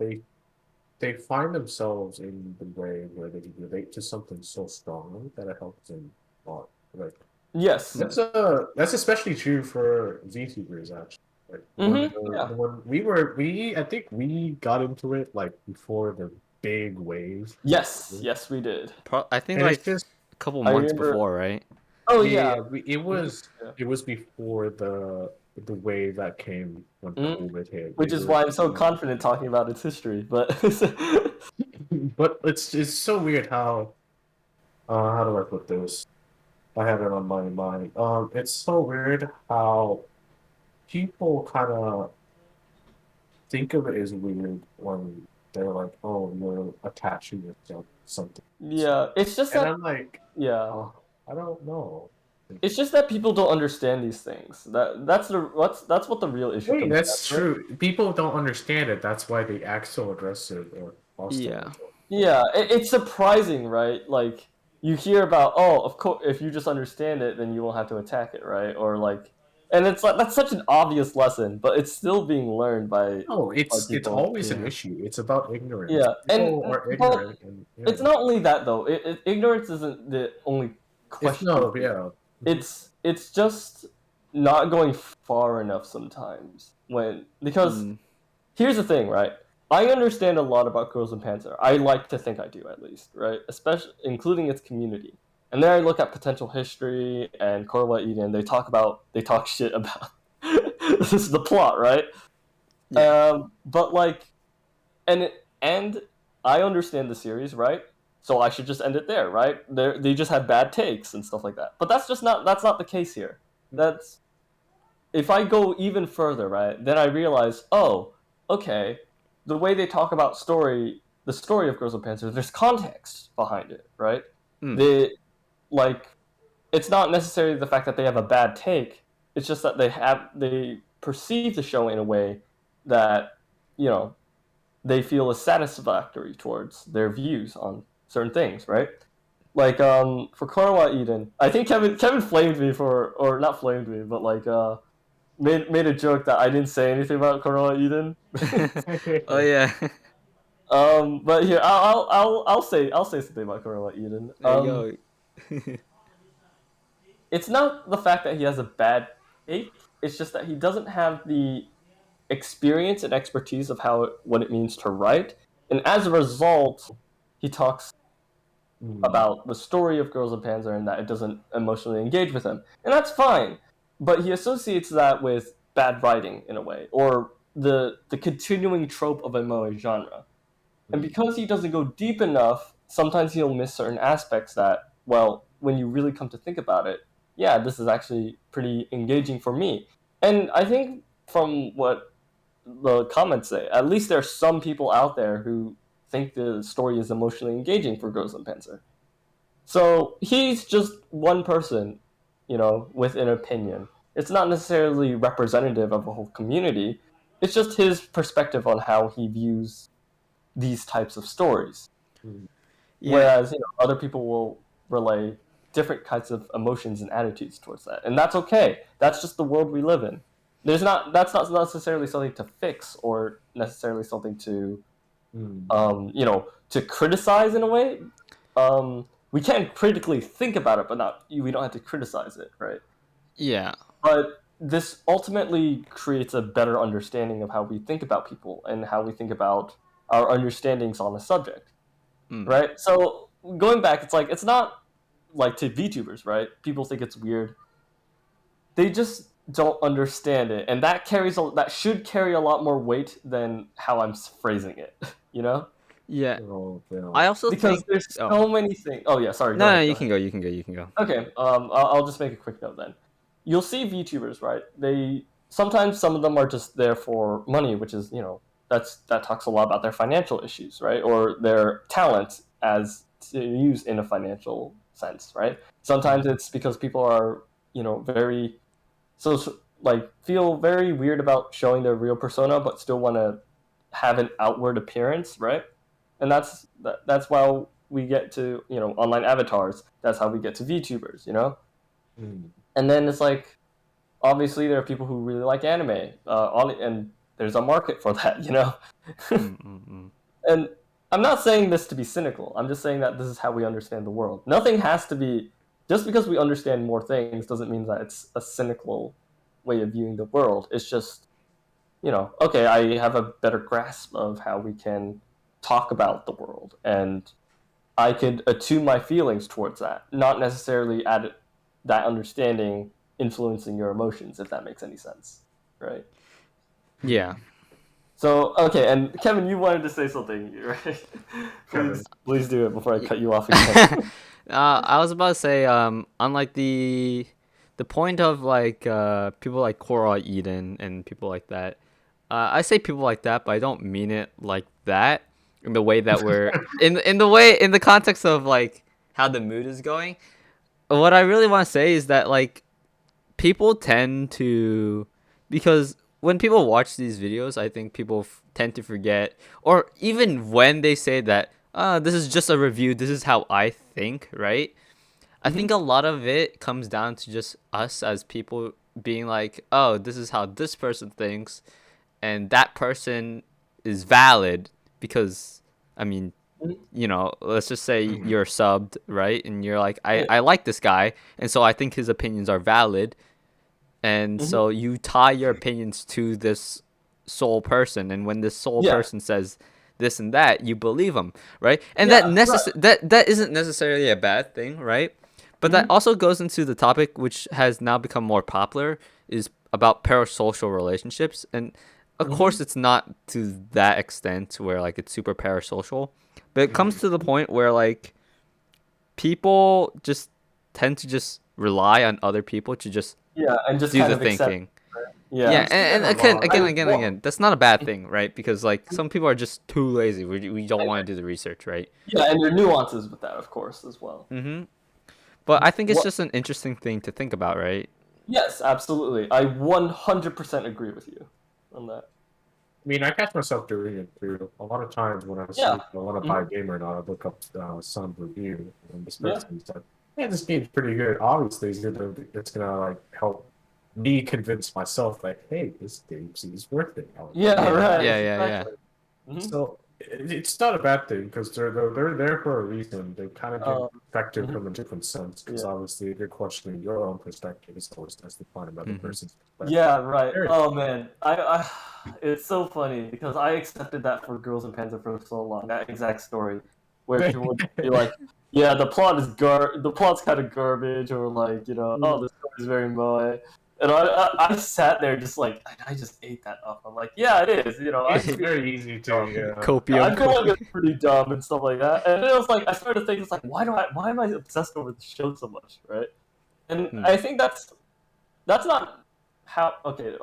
they find themselves in the way where they relate to something so strongly that it helps them a lot. Like yes. that's especially true for VTubers actually. Like Yeah. when we I think we got into it like before the big wave. Yes. Yes, we did. I think And it's like just a couple I months remember. before, right? Oh yeah, yeah. yeah, Yeah. it was before the wave that came when Mhm. COVID hit. Which It is was why I'm so confident talking about its history. But but it's so weird how do I put this? I have it on my mind. It's so weird how people kind of think of it as weird when they're like, "Oh, you're attaching yourself to something," yeah, it's just and that I'm like, yeah. "Oh, I don't know." It's just that people don't understand these things. That's what the real issue Hey, comes down that's to. true. People don't understand it. That's why they act so aggressive or Yeah. hostile. Yeah, it's surprising, right? Like you hear about, oh, of course, if you just understand it, then you won't have to attack it, right? Or like, and it's like that's such an obvious lesson, but it's still being learned No, by it's people. always an Yeah. issue. It's about ignorance. Yeah, and People are but ignorant, and yeah, it's not only that though. Ignorance isn't the only it's question no, here. yeah. Mhm. It's just not going far enough sometimes when because Mm. here's the thing, right? I understand a lot about Girls and Panzer. I like to think I do, at least, right? Especially including its community. And then I look at potential history and Korwa Eden. They talk shit about. This is the plot, right? Yeah. But like, and I understand the series, right? So I should just end it there, right? They just have bad takes and stuff like that. But that's not the case here. That's if I go even further, right, then I realize, oh, okay, the way they talk about the story of Girls with Panzer, there's context behind it, right? Mm. They like it's not necessarily the fact that they have a bad take. It's just that they perceive the show in a way that you know they feel is satisfactory towards their views on certain things, right? Like for Korwa Eden, I think Kevin flamed me for or not flamed me, but like made a joke that I didn't say anything about Corolla Eden. Oh yeah. But here I'll say something about Corolla Eden. Hey yo. It's not the fact that he has a bad take. It's just that he doesn't have the experience and expertise of what it means to write, and as a result, he talks Mm, about the story of Girls and Panzer and that it doesn't emotionally engage with him, and that's fine. But he associates that with bad writing in a way, or the continuing trope of a moe genre. And mm, because he doesn't go deep enough, sometimes he'll miss certain aspects that, well, when you really come to think about it, yeah, this is actually pretty engaging for me. And I think from what the comments say, at least there are some people out there who think the story is emotionally engaging for Girls and Panzer. So he's just one person, with an opinion. It's not necessarily representative of a whole community. It's just his perspective on how he views these types of stories. mm. Yeah. Whereas, other people will relay different kinds of emotions and attitudes towards that. And that's okay. That's just the world we live in. That's not necessarily something to fix or necessarily something to Mm. to criticize in a way. We can critically think about it, but not we don't have to criticize it, right? Yeah. But this ultimately creates a better understanding of how we think about people and how we think about our understandings on a subject, Mm. right? So going back, it's not like to VTubers, right? People think it's weird. They just don't understand it, and that should carry a lot more weight than how I'm phrasing it, you know? Yeah. Oh, yeah. I also Because think. there's Oh. so many things. Oh yeah, sorry. Go No, no, ahead. Go you ahead. can go. You can go. You can go. Okay. I'll just make a quick note then. You'll see VTubers, right? They sometimes some of them are just there for money, which is that talks a lot about their financial issues, right? Or their talent as to use in a financial sense, right? Sometimes it's because people are very like feel very weird about showing their real persona, but still want to have an outward appearance, right? And that's why we get to online avatars. That's how we get to VTubers. Mm. And then it's like, obviously there are people who really like anime, and there's a market for that, you know. Mm-mm-mm. And I'm not saying this to be cynical. I'm just saying that this is how we understand the world. Nothing has to be, just because we understand more things doesn't mean that it's a cynical way of viewing the world. It's just, okay, I have a better grasp of how we can talk about the world, and I could attune my feelings towards that, not necessarily add that understanding influencing your emotions, if that makes any sense, right? Yeah. So, okay, and Kevin, you wanted to say something, right? Kevin. Please do it before I cut you off again. I was about to say, unlike the point of like people like Cora Eden and people like that, I say people like that, but I don't mean it like that in the way that we're in the context of like how the mood is going. What I really want to say is that like people tend to, because when people watch these videos, I think people tend to forget, or even when they say that, this is just a review, this is how I think, right? I think a lot of it comes down to just us as people being like, oh, this is how this person thinks, and that person is valid because, I mean, let's just say Mhm. you're subbed, right? And you're like, I, Yeah. I like this guy, and so I think his opinions are valid. And Mhm. so you tie your opinions to this sole person, and when this sole Yeah. person says this and that, you believe them, right? And Yeah. Right. that isn't necessarily a bad thing, right? But that Mhm. also goes into the topic which has now become more popular, is about parasocial relationships. And of Mhm. course it's not to that extent where like it's super parasocial, but it comes to the point where like people just tend to just rely on other people to just Yeah, and just do kind the of accept. thinking. Yeah. Yeah, You see that and a again, lot. again, I again, well, again, that's not a bad thing, right? Because like some people are just too lazy. We don't want to do the research, right? yeah, and there are nuances with that, of course, as well. Mm-hmm. But I think it's What? just an interesting thing to think about, right? Yes, absolutely. I 100% agree with you on that. I mean, I catch myself doing it too. A lot of times when I see Yeah. if I want to buy a Mhm. game or not, I look up some review, and this Yeah. person said, "Yeah, this game's pretty good." Obviously, it's gonna like help me convince myself, like, "Hey, this game seems worth it." I'll Yeah. Yeah, Right. yeah, yeah, yeah. Exactly. Hmm. So it's not a bad thing because they're there for a reason. They kind of give Um. perspective Mhm. from a different sense. Because Yeah. obviously, if you're questioning your own perspective, it's always nice to find another Mm-hmm. person's perspective. Yeah, right. There it Oh man, it's so funny because I accepted that for Girls and Panzer for so long. That exact story, where is. people would be like, "Yeah, the plot's kind of garbage," or like, "Oh, the story's very moe," and I sat there just like, I just ate that up. I'm like, "Yeah, it is." I It's feel very easy dumb. to, I Copium. feel like it's pretty dumb and stuff like that. And then it was like I started thinking, it's like, why am I obsessed over the show so much, right? And Hmm. I think that's not how. Okay,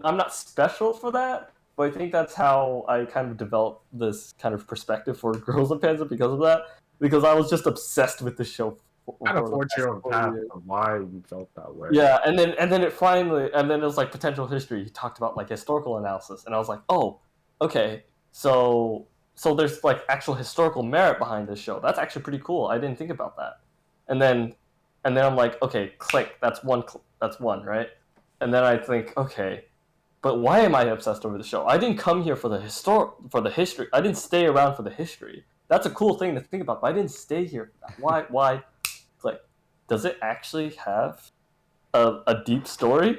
I'm not special for that, but I think that's how I kind of developed this kind of perspective for Girls and Panzer because of that. Because I was just obsessed with the show kind of for the forge past your own 4 path years. of why you felt that way. Yeah, and then it was like potential history. He talked about like historical analysis, and I was like, oh, okay, so there's like actual historical merit behind this show. That's actually pretty cool. I didn't think about that. And then I'm like, okay, click. That's one, right? And then I think, okay, but why am I obsessed over the show? I didn't come here for the history. I didn't stay around for the history. That's a cool thing to think about, but I didn't stay here for that. Why? Like, does it actually have a deep story?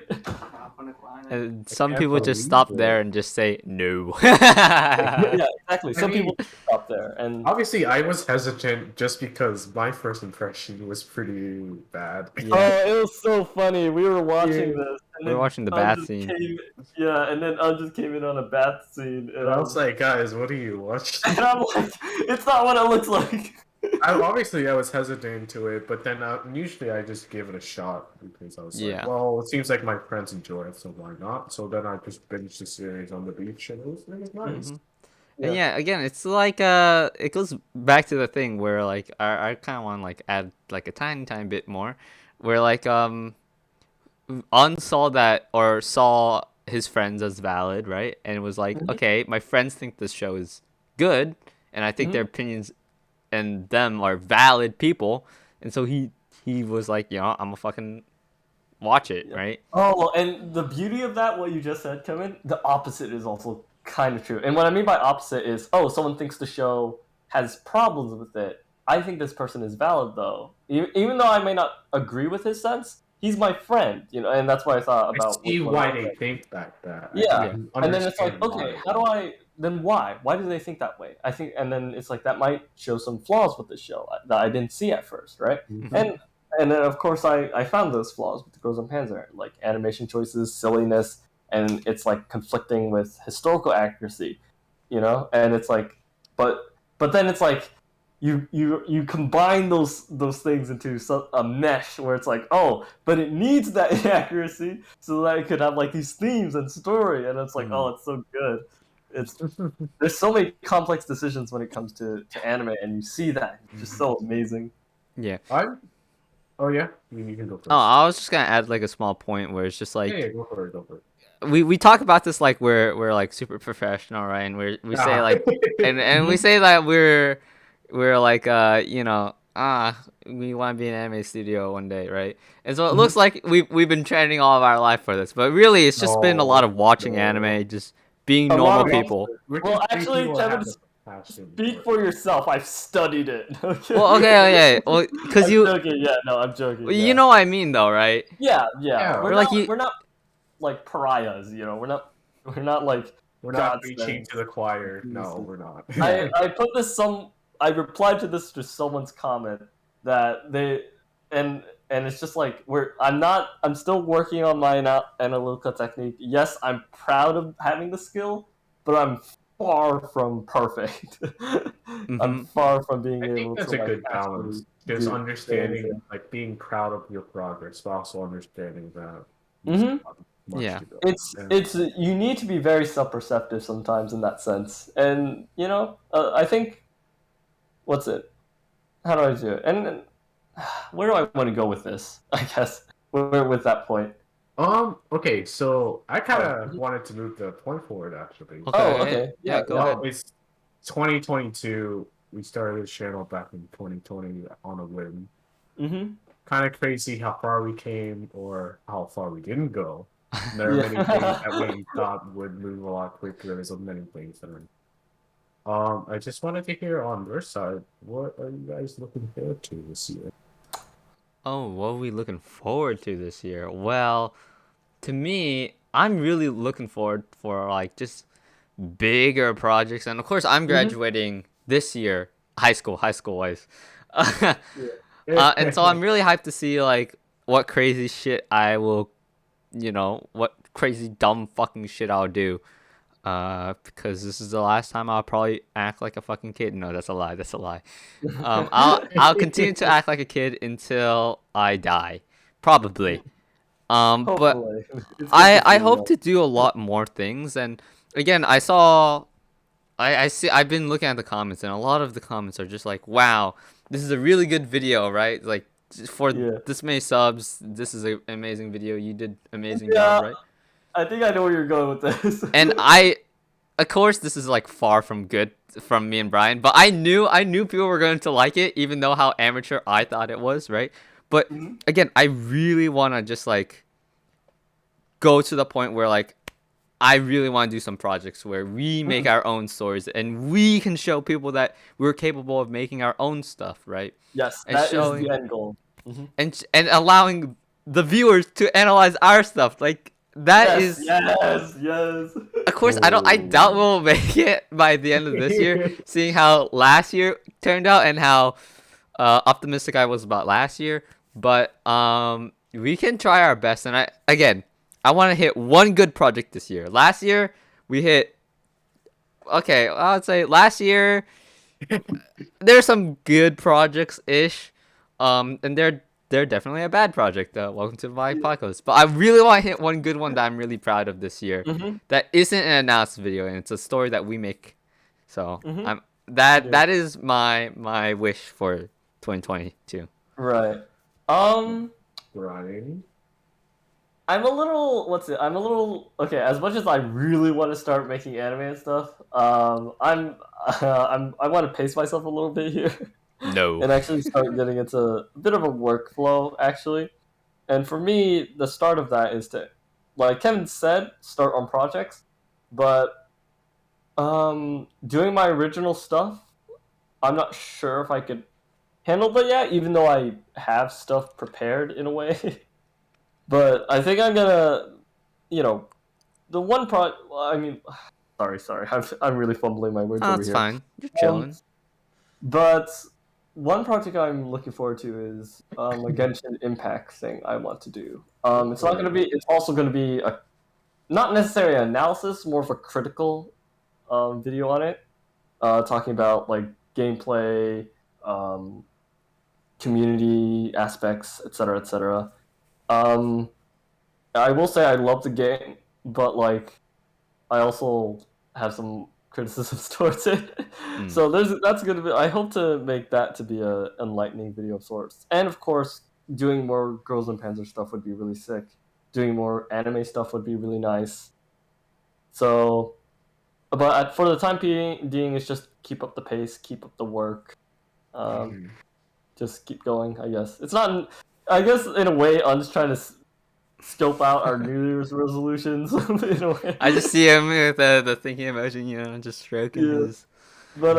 And I some can't people just believe stop there it. and just say no. Yeah, exactly. I Some people mean, stop there, and obviously, I was hesitant just because my first impression was pretty bad. Yeah, it was so funny. We were watching Yeah. this, and we're then watching the bath just scene. came, yeah, and then just came in on a bath scene, And I was like, guys, what are you watching? and I'm like, it's not what it looks like. I was hesitant to it, but then usually I just give it a shot because I was like, Yeah. well, it seems like my friends enjoy it, so why not? So then I just binged the series on the beach, and it was nice. Hmm. And Yeah. yeah, again, it's like it goes back to the thing where like I kind of want to like add like a tiny tiny bit more, where like Un saw that or saw his friends as valid, right? And it was like, Hmm. okay, my friends think this show is good, and I think Hmm. their opinions and them are valid people, and so he was like, I'm a fucking watch it, Yeah. right? Oh, and the beauty of that, what you just said, Kevin, the opposite is also kind of true. And what I mean by opposite is, oh, someone thinks the show has problems with it. I think this person is valid, though. Even though I may not agree with his sense, he's my friend, and that's why I thought I about see what why I they said. think that. I Yeah, Yeah. can and then it's like, understand okay, why. how do I? Then why? Why do they think that way? I think, and then it's like that might show some flaws with the show that I didn't see at first, right? Mhm. And and then of course I found those flaws with the Girls and Panzer, like animation choices, silliness, and it's like conflicting with historical accuracy, And it's like, but but then it's like you combine those things into a mesh where it's like, oh, but it needs that accuracy so that it could have like these themes and story, and it's like, oh, it's so good. It's There's so many complex decisions when it comes to anime, and you see that it's just so amazing. Yeah. I Oh yeah, you can go Oh, first. I was just gonna add like a small point where it's just Yeah, like go for it. Go for it. we talk about this like we're like super professional, right? And we say Ah. like and we Mhm. say that we're like we want to be an anime studio one day, right? And so it looks Mhm. like we've been training all of our life for this, but really it's just been a lot No, of watching no. anime, just being A lot normal of We're just, people. options. we're Well, just three actually, people that Kevin, have the passion speak for for yourself. I've studied it. Okay. Well, okay, well, cause I'm joking. Yeah, no, I'm joking. you Yeah, know what I mean though, right? yeah, it. yeah. Yeah, We're like you. We're not like pariahs. We're not like we're not preaching godsends. to the choir. No, we're not. Yeah. I put this some I replied to this to someone's comment that they and it's just like I'm still working on my analytical technique. Yes, I'm proud of having the skill, but I'm far from perfect. I'm Mhm. far from being I think able to that's a like good actually balance. There's do understanding, anything. like being proud of your progress, but also understanding that you still Hmm. have much Yeah. to go. And It's you need to be very self-perceptive sometimes in that sense, and I think what's it? How do I do it? And where do I want to go with this? I guess we're with that point. okay, so I kind Oh, of wanted to move the point forward actually. oh, Okay. okay, Yeah. yeah, Go yeah. ahead. It's 2022. We started this channel back in 2020 on a whim. Mm-hmm. Kind of crazy how far we came or how far we didn't go. There are many things Yeah. that we thought would move a lot quicker. There's so many things that are. I just wanted to hear on your side, what are you guys looking forward to this year? Oh, what are we looking forward to this year? Well, to me, I'm really looking forward for like just bigger projects, and of course, I'm Mm-hmm. graduating this year, high school wise. And so I'm really hyped to see like what crazy shit I will, what crazy dumb fucking shit I'll do. Because this is the last time I'll probably act like a fucking kid. No, that's a lie. That's a lie. I'll continue to act like a kid until I die, probably. But Hopefully, it's good to I see hope you. to do a lot more things. And again, I see I've been looking at the comments, and a lot of the comments are just like, "Wow, this is a really good video, right? Like for Yeah, this many subs, this is an amazing video. You did amazing job, yeah. right?" I think I know where you're going with this. And of course, this is like far from good from me and Brian, but I knew people were going to like it, even though how amateur I thought it was, right? But Mhm. again, I really want to just like go to the point where like I really want to do some projects where we make Mhm. our own stories and we can show people that we're capable of making our own stuff, right? Yes, And that is the showing end goal. Hmm. and allowing the viewers to analyze our stuff. Like that Yes, is yes, yes. of course I doubt Oh. we'll make it by the end of this year, seeing how last year turned out and how optimistic I was about last year. But we can try our best, and I want to hit one good project this year. Last year we hit okay. I would say last year there's some good projects ish, and they're definitely a bad project. Welcome to my Yeah. podcast. But I really want to hit one good one that I'm really proud of this year. Hmm. That isn't an announced video, and it's a story that we make. So Hmm. I'm that Yeah. that is my wish for 2022. Right. Um. Brian. I'm a little. What's it? I'm a little. Okay. As much as I really want to start making anime and stuff, I want to pace myself a little bit here, No. and actually start getting into a bit of a workflow. Actually, And for me, the start of that is to, like Kevin said, start on projects. But doing my original stuff, I'm not sure if I could handle that yet, even though I have stuff prepared in a way. But I think I'm gonna, you know, the one pro. I mean, sorry, I'm really fumbling my words Oh, over that's here. fine. You're Um, chilling. but one project I'm looking forward to is a Genshin Impact thing I want to do. It's not gonna be. It's also gonna be a not necessarily an analysis, more of a critical video on it, talking about like gameplay, um, community aspects, etc., etc. Um, I will say I love the game, but like I also have some criticisms towards it. Mm. So that's gonna be. I hope to make that to be a enlightening video of sorts, and of course, doing more Girls and Panzer stuff would be really sick. Doing more anime stuff would be really nice. So, but for the time being, it's just keep up the pace, keep up the work, just keep going. I guess it's not. I guess in a way, I'm just trying to scope out our New Year's resolutions in a way. I just see him with the thinking emoji, just stroking Yeah, his but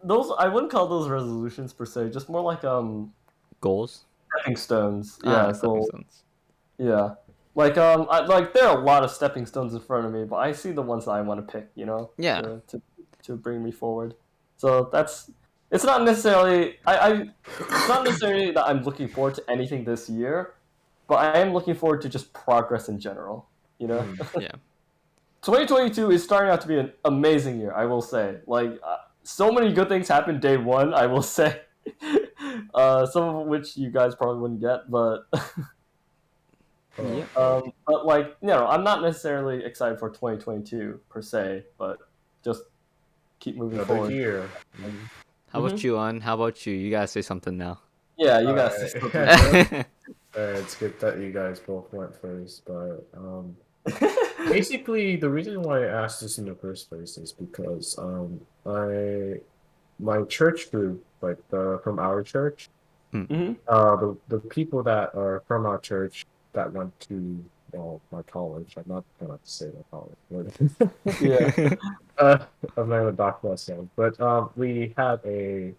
those I wouldn't call those resolutions per se, just more like goals. stepping stones. Ah, Yeah, stepping goal. stones. Yeah, like like there are a lot of stepping stones in front of me, but I see the ones that I want to pick. Yeah. To bring me forward. So that's it's not necessarily it's not necessarily that I'm looking forward to anything this year, but I am looking forward to just progress in general. Yeah. 2022 is starting out to be an amazing year, I will say. Like, so many good things happened day one, I will say. Some of which you guys probably wouldn't get, but Yep. but like, I'm not necessarily excited for 2022 per se, but just keep moving Another forward. year. How about you, On? How about you? You gotta say something now. Yeah, you guys. Alright. It's good that you guys both went first, but basically the reason why I asked this in the first place is because my church group, like from our church, Hmm. the people that are from our church that went to my college. I'm not gonna say my college, but Yeah. I'm not gonna talk about myself. But we had a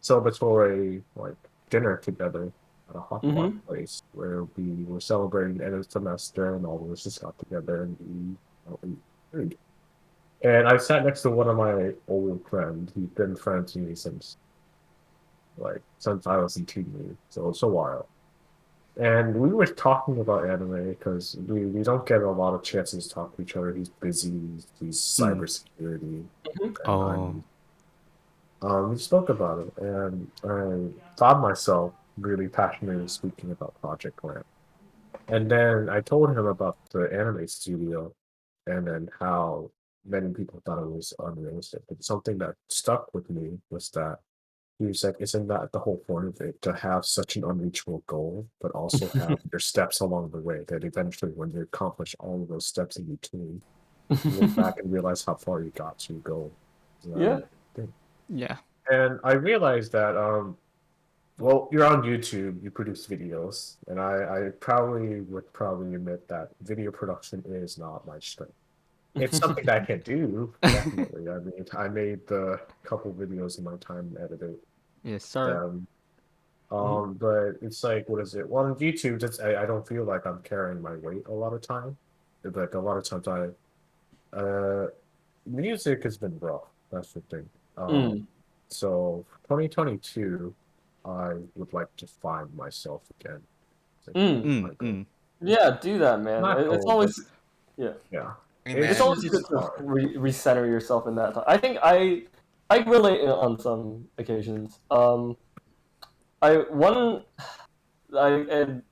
celebratory like dinner together at a hot pot Hmm. place where we were celebrating the end of the semester and all of us just got together and we food. And I sat next to one of my old friends. He's been friends with me since I was in teen, so it's a while. And we were talking about anime because we don't get a lot of chances to talk to each other. He's busy, he's cybersecurity, Hmm. and Oh. we spoke about it, and I found myself really passionately speaking about Project Lamp. And then I told him about the anime studio, and then how many people thought it was unrealistic. But something that stuck with me was that he was like, "Isn't that the whole point of it? To have such an unreachable goal, but also have your steps along the way. That eventually, when you accomplish all of those steps in between, you look back and realize how far you got to your goal." Yeah. Yeah. And I realized that well, you're on YouTube, you produce videos, and I would probably admit that video production is not my strength. It's something that I can do, definitely. I mean, I made the couple videos in my time edited Yes, sir. them. Mhm. But it's like, what is it? Well, on YouTube, I don't feel like I'm carrying my weight a lot of time. Like a lot of times music has been rough. That's the thing. Mm. So 2022, I would like to find myself again. It's like Mm. my Mm, goal. mm. Yeah, do that, man. Not It's goal, but always yeah. yeah. Hey, It's man. always It's good to hard. recenter yourself in that time. I think I relate on some occasions. I one I and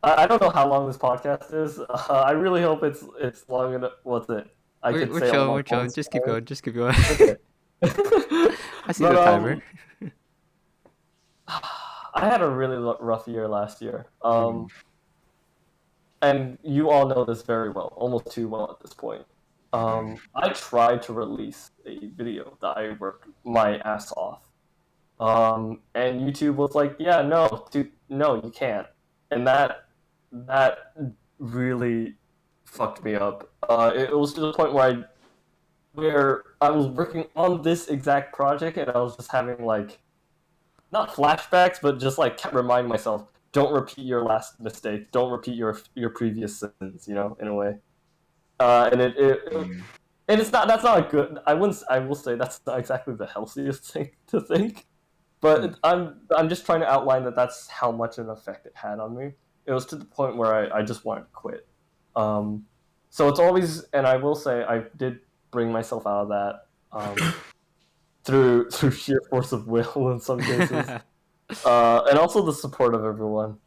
I don't know how long this podcast is. I really hope it's long enough. What's it? I We're, could we're say all chilling. my We're chilling. points. Just keep going. Just keep going. Okay. I see But the timer. I had a really rough year last year. Mm. And you all know this very well, almost too well at this point. I tried to release a video that I worked my ass off. And YouTube was like, "Yeah, no, dude, no, you can't." and that really fucked me up. It was to the point where I was working on this exact project, and I was just having like not flashbacks, but just like kept reminding myself, don't repeat your last mistake, don't repeat your previous sins, in a way. And and it's not that's not a good. I will say that's not exactly the healthiest thing to think. But I'm just trying to outline that that's how much an effect it had on me. It was to the point where I just wanted to quit. Um, so it's always, and I will say I did bring myself out of that through sheer force of will in some cases, and also the support of everyone.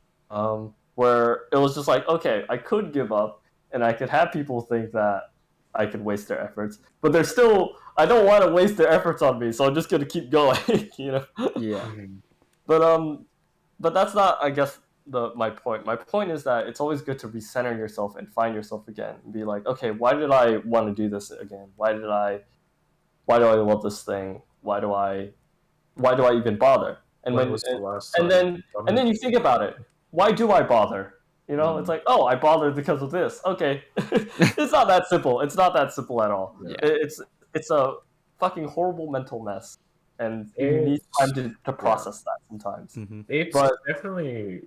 Where it was just like, okay, I could give up, and I could have people think that I could waste their efforts, but they're still. I don't want to waste their efforts on me, so I'm just gonna keep going. Yeah. But but that's not, I guess, the my point. My point is that it's always good to recenter yourself and find yourself again, and be like, okay, why did I want to do this again? Why do I love this thing? Why do I even bother? And When when was the last and time then you've and done then you think about it. Why do I bother? It's like, oh, I bothered because of this. Okay, it's not that simple. It's not that simple at all. it? Yeah. It's a fucking horrible mental mess, and you need It's time to yeah. process that sometimes. Mm-hmm. It's But definitely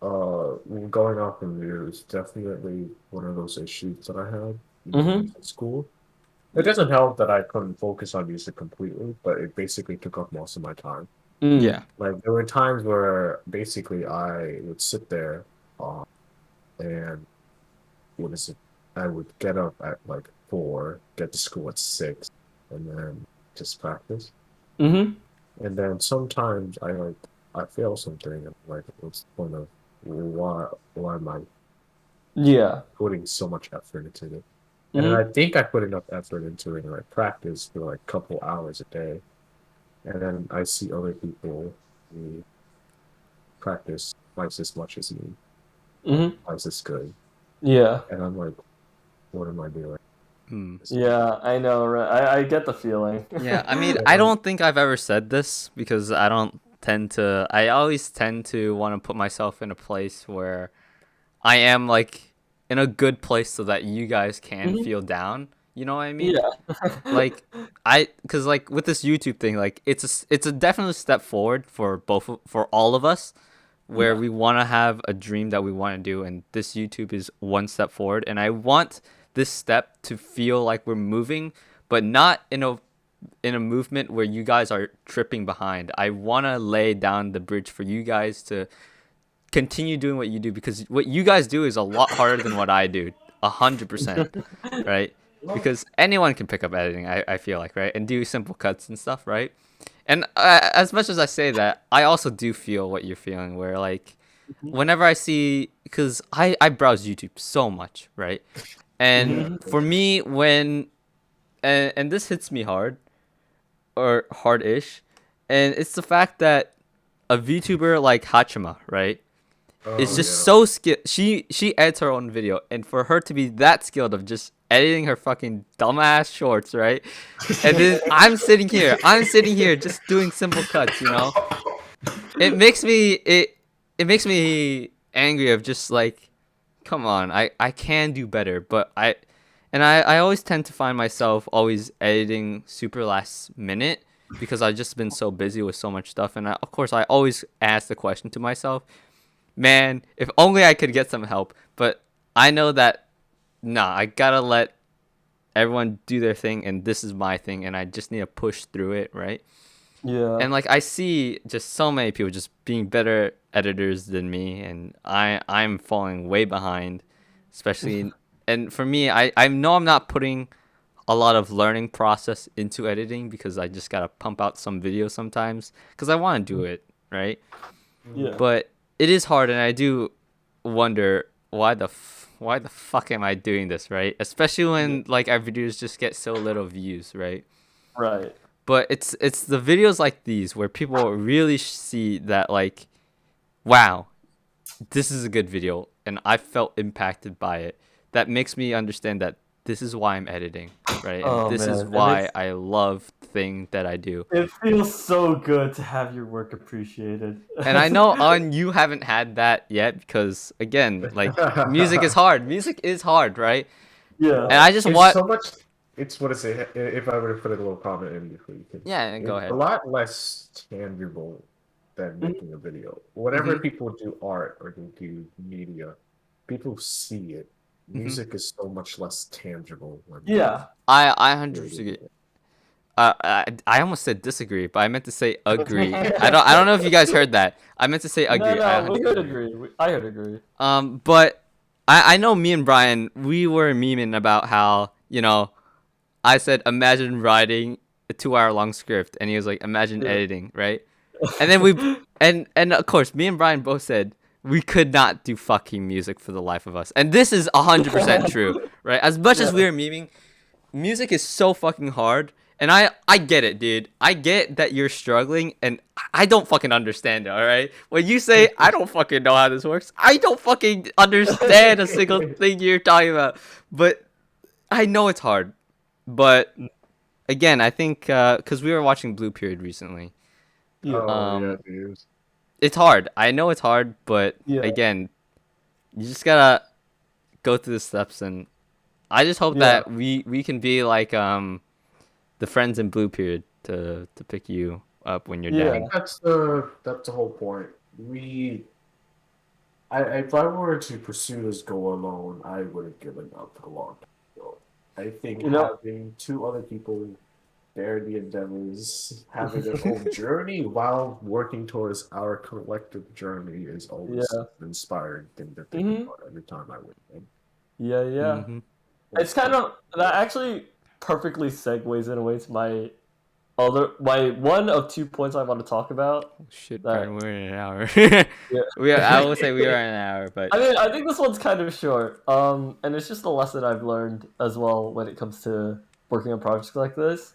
going off in years, definitely one of those issues that I had in Mhm. school. It doesn't help that I couldn't focus on music completely, but it basically took up most of my time. Yeah. Like there were times where basically I would sit there, and what is it? I would get up at like 4, get to school at 6, and then just practice. Mhm. And then sometimes I fail something, and like what's the point of why am I Yeah. putting so much effort into it? And then I Mhm. think I put enough effort into it, and I practice for like a couple hours a day. And then I see other people who practice twice as much as me, Mhm. twice as good. Yeah. And I'm like, what am I doing? Hmm. Yeah. I know. Right. I get the feeling. Yeah, I mean, I And don't think I've ever said this because I don't tend to. I always tend to want to put myself in a place where I am like in a good place so that you guys can Mhm. feel down. You know what I mean? Yeah. Like cuz like with this YouTube thing, like it's a definite step forward for for all of us where Yeah. we want to have a dream that we want to do, and this YouTube is one step forward, and I want this step to feel like we're moving, but not in a movement where you guys are tripping behind. I want to lay down the bridge for you guys to continue doing what you do, because what you guys do is a lot harder than what I do. 100%, right? Because anyone can pick up editing, I feel like, right? And do simple cuts and stuff, right? And as much as I say that, I also do feel what you're feeling, where like Mhm. whenever I see, because I browse YouTube so much, right? And yeah, Mhm. for me, and this hits me hard, or hard-ish, and it's the fact that a VTuber like Hachima, right, is oh just yeah, so skilled. She edits her own video, and for her to be that skilled of just editing her fucking dumbass shorts, right? And then I'm sitting here just doing simple cuts, you know. It makes me angry of just like, come on, I can do better, but I always tend to find myself always editing super last minute because I've just been so busy with so much stuff, and of course I always ask the question to myself, man, if only I could get some help. But I know that nah, I gotta let everyone do their thing, and this is my thing, and I just need to push through it, right? Yeah. And like I see just so many people just being better editors than me, and I'm falling way behind, especially and for me, I know I'm not putting a lot of learning process into editing because I just gotta pump out some videos sometimes because I want to do it, right? Yeah. But it is hard, and I do wonder why the fuck am I doing this, right? Especially Yeah. when like our videos just get so little views, right? Right. But it's the videos like these where people really see that like, wow, this is a good video, and I felt impacted by it. That makes me understand that this is why I'm editing, right? And Oh this is man, why I love the thing that I do. it feels so good to have your work appreciated. And I know on you haven't had that yet because again, like music is hard. Music is hard, right? Yeah. And I just It's want so much. It's what is it? If I were to put a little comment in before you can, yeah, go it's a ahead. lot less tangible than making a video. Whenever Mhm. people do art or they do media, people see it. Mhm. Music is so much less tangible when Yeah. I you're 100% I almost said disagree, but I meant to say agree. I don't know if you guys heard that. I meant to say No, agree. I no, we 100% heard agree. agree. I heard agree. But I know me and Brian, we were memeing about how, I said imagine writing a 2 hour long script and he was like imagine Yeah. editing, right? And then and of course me and Brian both said we could not do fucking music for the life of us. And this is 100% true, right? As much as we Yeah. are memeing, music is so fucking hard. And I get it, dude. I get that you're struggling, and I don't fucking understand it, alright? When you say, I don't fucking know how this works, I don't fucking understand a single thing you're talking about. But I know it's hard. But again, I think, because we were watching Blue Period recently, Yeah. Oh yeah, um, dude. it's hard. I know it's hard, but Yeah. again, you just gotta go through the steps, and I just hope Yeah. that we can be like, the friends in Blue Period to pick you up when you're I Yeah. down. think that's the whole point. If I were to pursue this goal alone, I would have given up a long time ago. I think You know. having two other people share the endeavors, having their own journey while working towards our collective journey is always Yeah. an inspiring thing to think Mhm. about every time I win. Yeah. Yeah. Mm-hmm. It's kind of that actually perfectly segues in a way to my one of 2 points I want to talk about. Shit, That Brian, we're in an hour. Yeah. I will say we are in an hour, but I mean, I think this one's kind of short. And it's just a lesson I've learned as well when it comes to working on projects like this.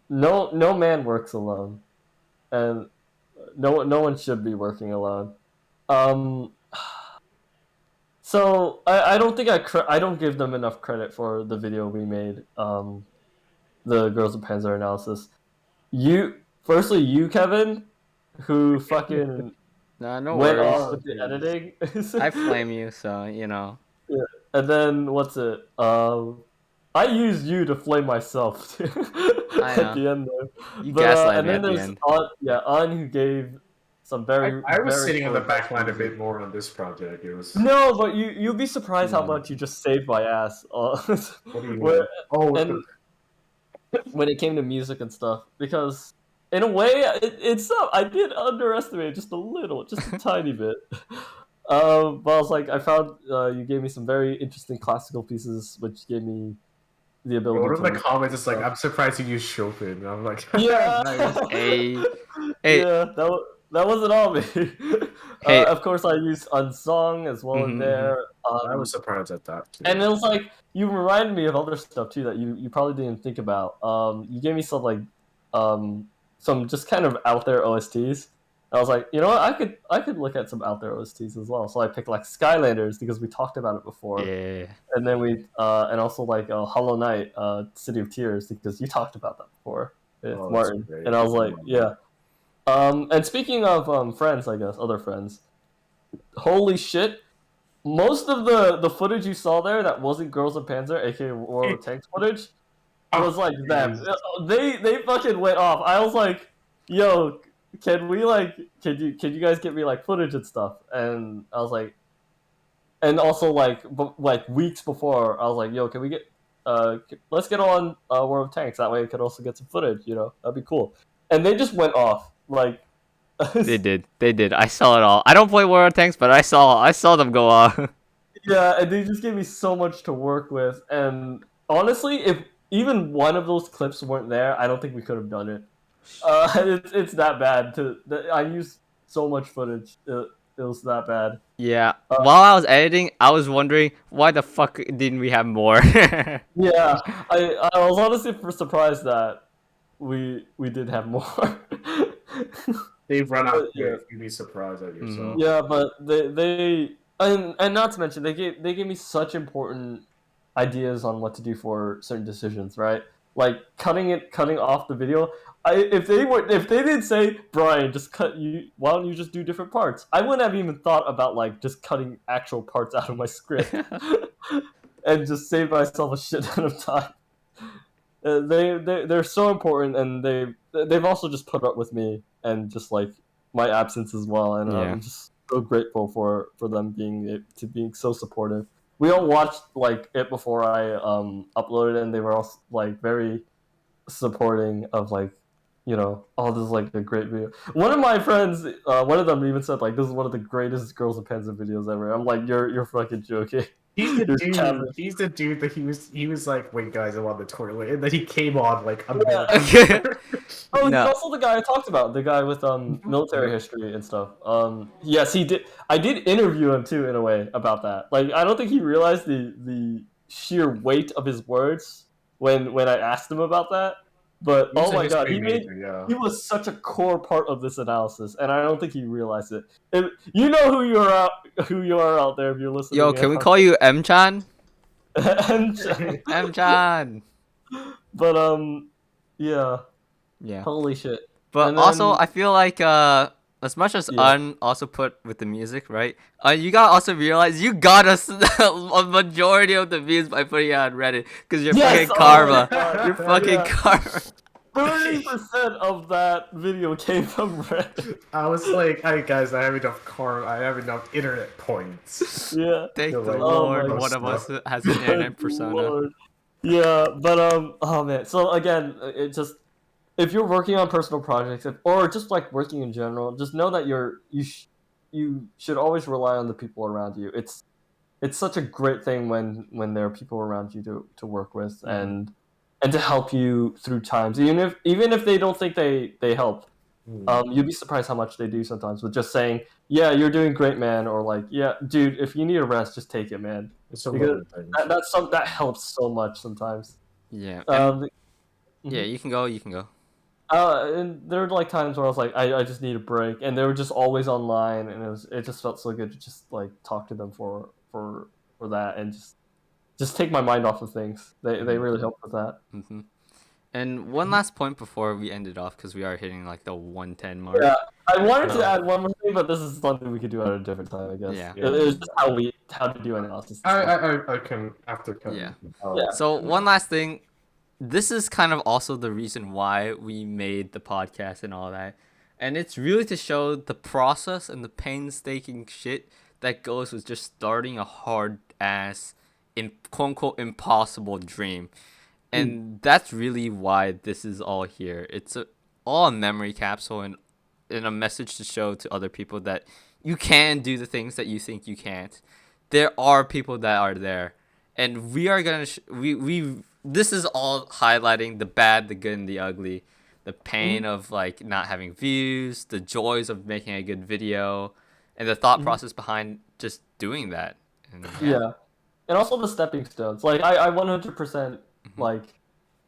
No man works alone, and no one should be working alone. Um, so I don't think I don't give them enough credit for the video we made. The Girls of Panzer analysis. Firstly, you Kevin, who fucking no, no went worries. off Oh, with the jeez. editing. I flame you, so Yeah. And then what's it? I used you to flame myself I at know the end there. you But gaslight and me then at the there's end. An who gave some very I was very sitting on the poor back line a music. bit more on this project. It was No, but you'd be surprised how No, much you just saved my ass. what do you Where mean? Oh, with and the when it came to music and stuff, because in a way it's not. I did underestimate just a little, just a tiny bit. But I was like, I found you gave me some very interesting classical pieces, which gave me the one ability of to the learn comments is like, stuff. I'm surprised you used Chopin. And I'm like, Yeah, nice. hey, hey, yeah, that wasn't all me. hey. Of course, I used Unsung as well in Mm-hmm, there. I was surprised at that And too. it was like you reminded me of other stuff too that you probably didn't think about. You gave me um some just kind of out there OSTs. I was like, you know what, I could look at some out there OSTs as well. So I picked like Skylanders because we talked about it before, yeah, and then and also like Hollow Knight, City of Tears because you talked about that before with Oh, that's Martin, great. and I was like, yeah. And speaking of friends, I guess other friends. Holy shit! Most of the footage you saw there that wasn't Girls of Panzer, aka War of Tanks footage, Oh, was like them. jeez. They fucking went off. I was like, yo, can you guys get me like footage and stuff? And I was like, and also like weeks before, I was like, yo, can we get let's get on War of Tanks. That way, we could also get some footage. That'd be cool. And they just went off like. they did, they did. I saw it all. I don't play War of Tanks, but I saw them go off. Yeah, and they just gave me so much to work with. And honestly, if even one of those clips weren't there, I don't think we could have done it. It's that bad. I used so much footage. It was that bad. Yeah. Uh, While I was editing, I was wondering why the fuck didn't we have more? yeah, I was honestly surprised that we did have more. They've run But out yeah, quick. You'd be surprised at Mhm. yourself. yeah, but they and not to mention they gave me such important. ideas on what to do for certain decisions, right? Like cutting off the video. If they didn't say, Brian, just cut you, why don't you just do different parts? I wouldn't have even thought about like just cutting actual parts out of my script and just save myself a shit ton of time. They're so important, and they've also just put up with me and just like my absence as well, and Yeah. I'm just so grateful for them being so supportive. We all watched like it before I uploaded, and they were all like very supporting of like, oh, this is like a great video. One of my friends, one of them even said like, this is one of the greatest Girls with Panzer videos ever. I'm like, you're fucking joking. He's the You're dude. capping. He's the dude that he was like, wait, guys, I'm on the toilet, and then he came on like a Yeah. minute. Oh, he's No. also the guy I talked about, the guy with military history and stuff. Yes, he did. I did interview him too, in a way, about that. Like, I don't think he realized the sheer weight of his words when I asked him about that. But He's oh a my god, history major, yeah. he was such a core part of this analysis, and I don't think he realized it. You know who you are out there if you're listening. Yo, can we call you M-chan? And, M-chan. but yeah, Yeah. holy shit. But And also, then- I feel like as much as Yeah. Un also put with the music, right? You gotta also realize you got us a majority of the views by putting it on Reddit because you're Yes! fucking Oh my karma. God, You're fucking yeah. karma. 30% of that video came from Reddit. I was like, "Hey guys, I have enough I have enough internet points." Yeah. Thank You're the like, Lord, oh my one of us God. has an internet persona. Lord. Yeah, but oh man. So again, it just, if you're working on personal projects, or just like working in general, just know that you should always rely on the people around you. It's such a great thing when there are people around you to work with, and to help you through times, even if they don't think they help. You'd be surprised how much they do sometimes with just saying, "Yeah, you're doing great, man," or like, "Yeah, dude, if you need a rest, just take it, man." It's a Because little thing. that helps so much sometimes. Yeah. Yeah, Mhm. you can go. You can go. And there were like times where I was like, I just need a break, and they were just always online, and it just felt so good to just like talk to them for that, and just take my mind off of things. They really helped with that. hmm And one last point before we end it off, because we are hitting like the 110 mark. Yeah, I wanted to add one more thing, but this is something we could do at a different time, I guess. Yeah. It was just how to do analysis. And stuff. I can after cutting. Yeah. Yeah. So one last thing, this is kind of also the reason why we made the podcast and all that, and it's really to show the process and the painstaking shit that goes with just starting a hard ass, in quote unquote impossible dream, and that's really why this is all here. It's all a memory capsule and a message to show to other people that you can do the things that you think you can't. There are people that are there, and we are gonna we this is all highlighting the bad, the good, and the ugly, the pain of like not having views, the joys of making a good video, and the thought process behind just doing that. And Yeah, and also the stepping stones. Like I 100% like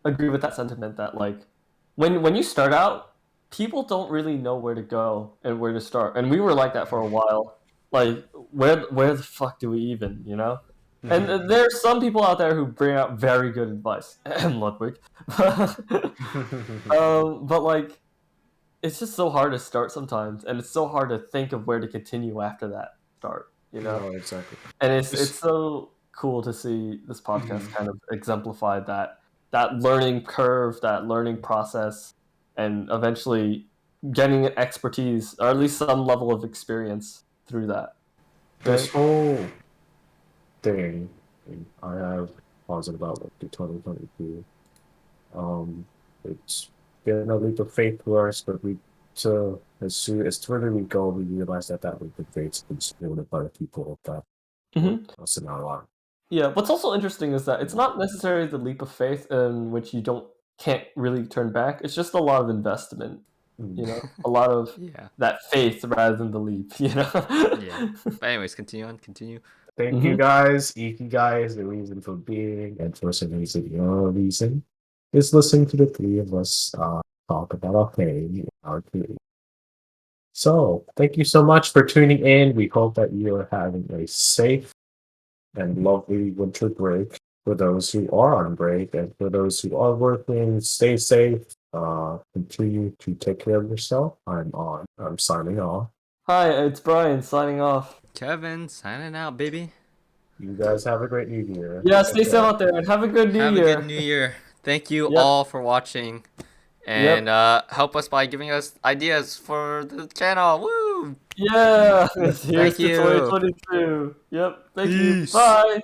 agree with that sentiment that like when you start out, people don't really know where to go and where to start, and we were like that for a while. Like where the fuck do we even, you know? And there's some people out there who bring out very good advice, and Ludwig. But like, it's just so hard to start sometimes, and it's so hard to think of where to continue after that start, you know? No, exactly. And it's so cool to see this podcast kind of exemplify that learning curve, that learning process, and eventually getting expertise, or at least some level of experience through that. This whole thing I have positive outlook to 2022. It's been a leap of faith for us, but as further we go, we realize that leap of faith's been supported by the people that us in our life. Yeah, what's also interesting is that it's not necessarily the leap of faith in which you can't really turn back. It's just a lot of investment, you know, a lot of that faith rather than the leap, you know. Yeah. But anyways, continue. Thank you guys. Ikigai is the reason for being, and for some reason, your reason is listening to the three of us talk about our pain, our creativity. So, thank you so much for tuning in. We hope that you are having a safe and lovely winter break for those who are on break and for those who are working, stay safe. Continue to take care of yourself. I'm signing off. Hi, it's Brian signing off. Kevin signing out, baby. You guys have a great New Year. Yeah, Take stay safe care. out there and have a good New Have a Year. good New Year. Thank you Yep. all for watching. And help us by giving us ideas for the channel. Woo! Yeah. Here's Thank to you. 2022. Yep. Thank you. Peace. Bye.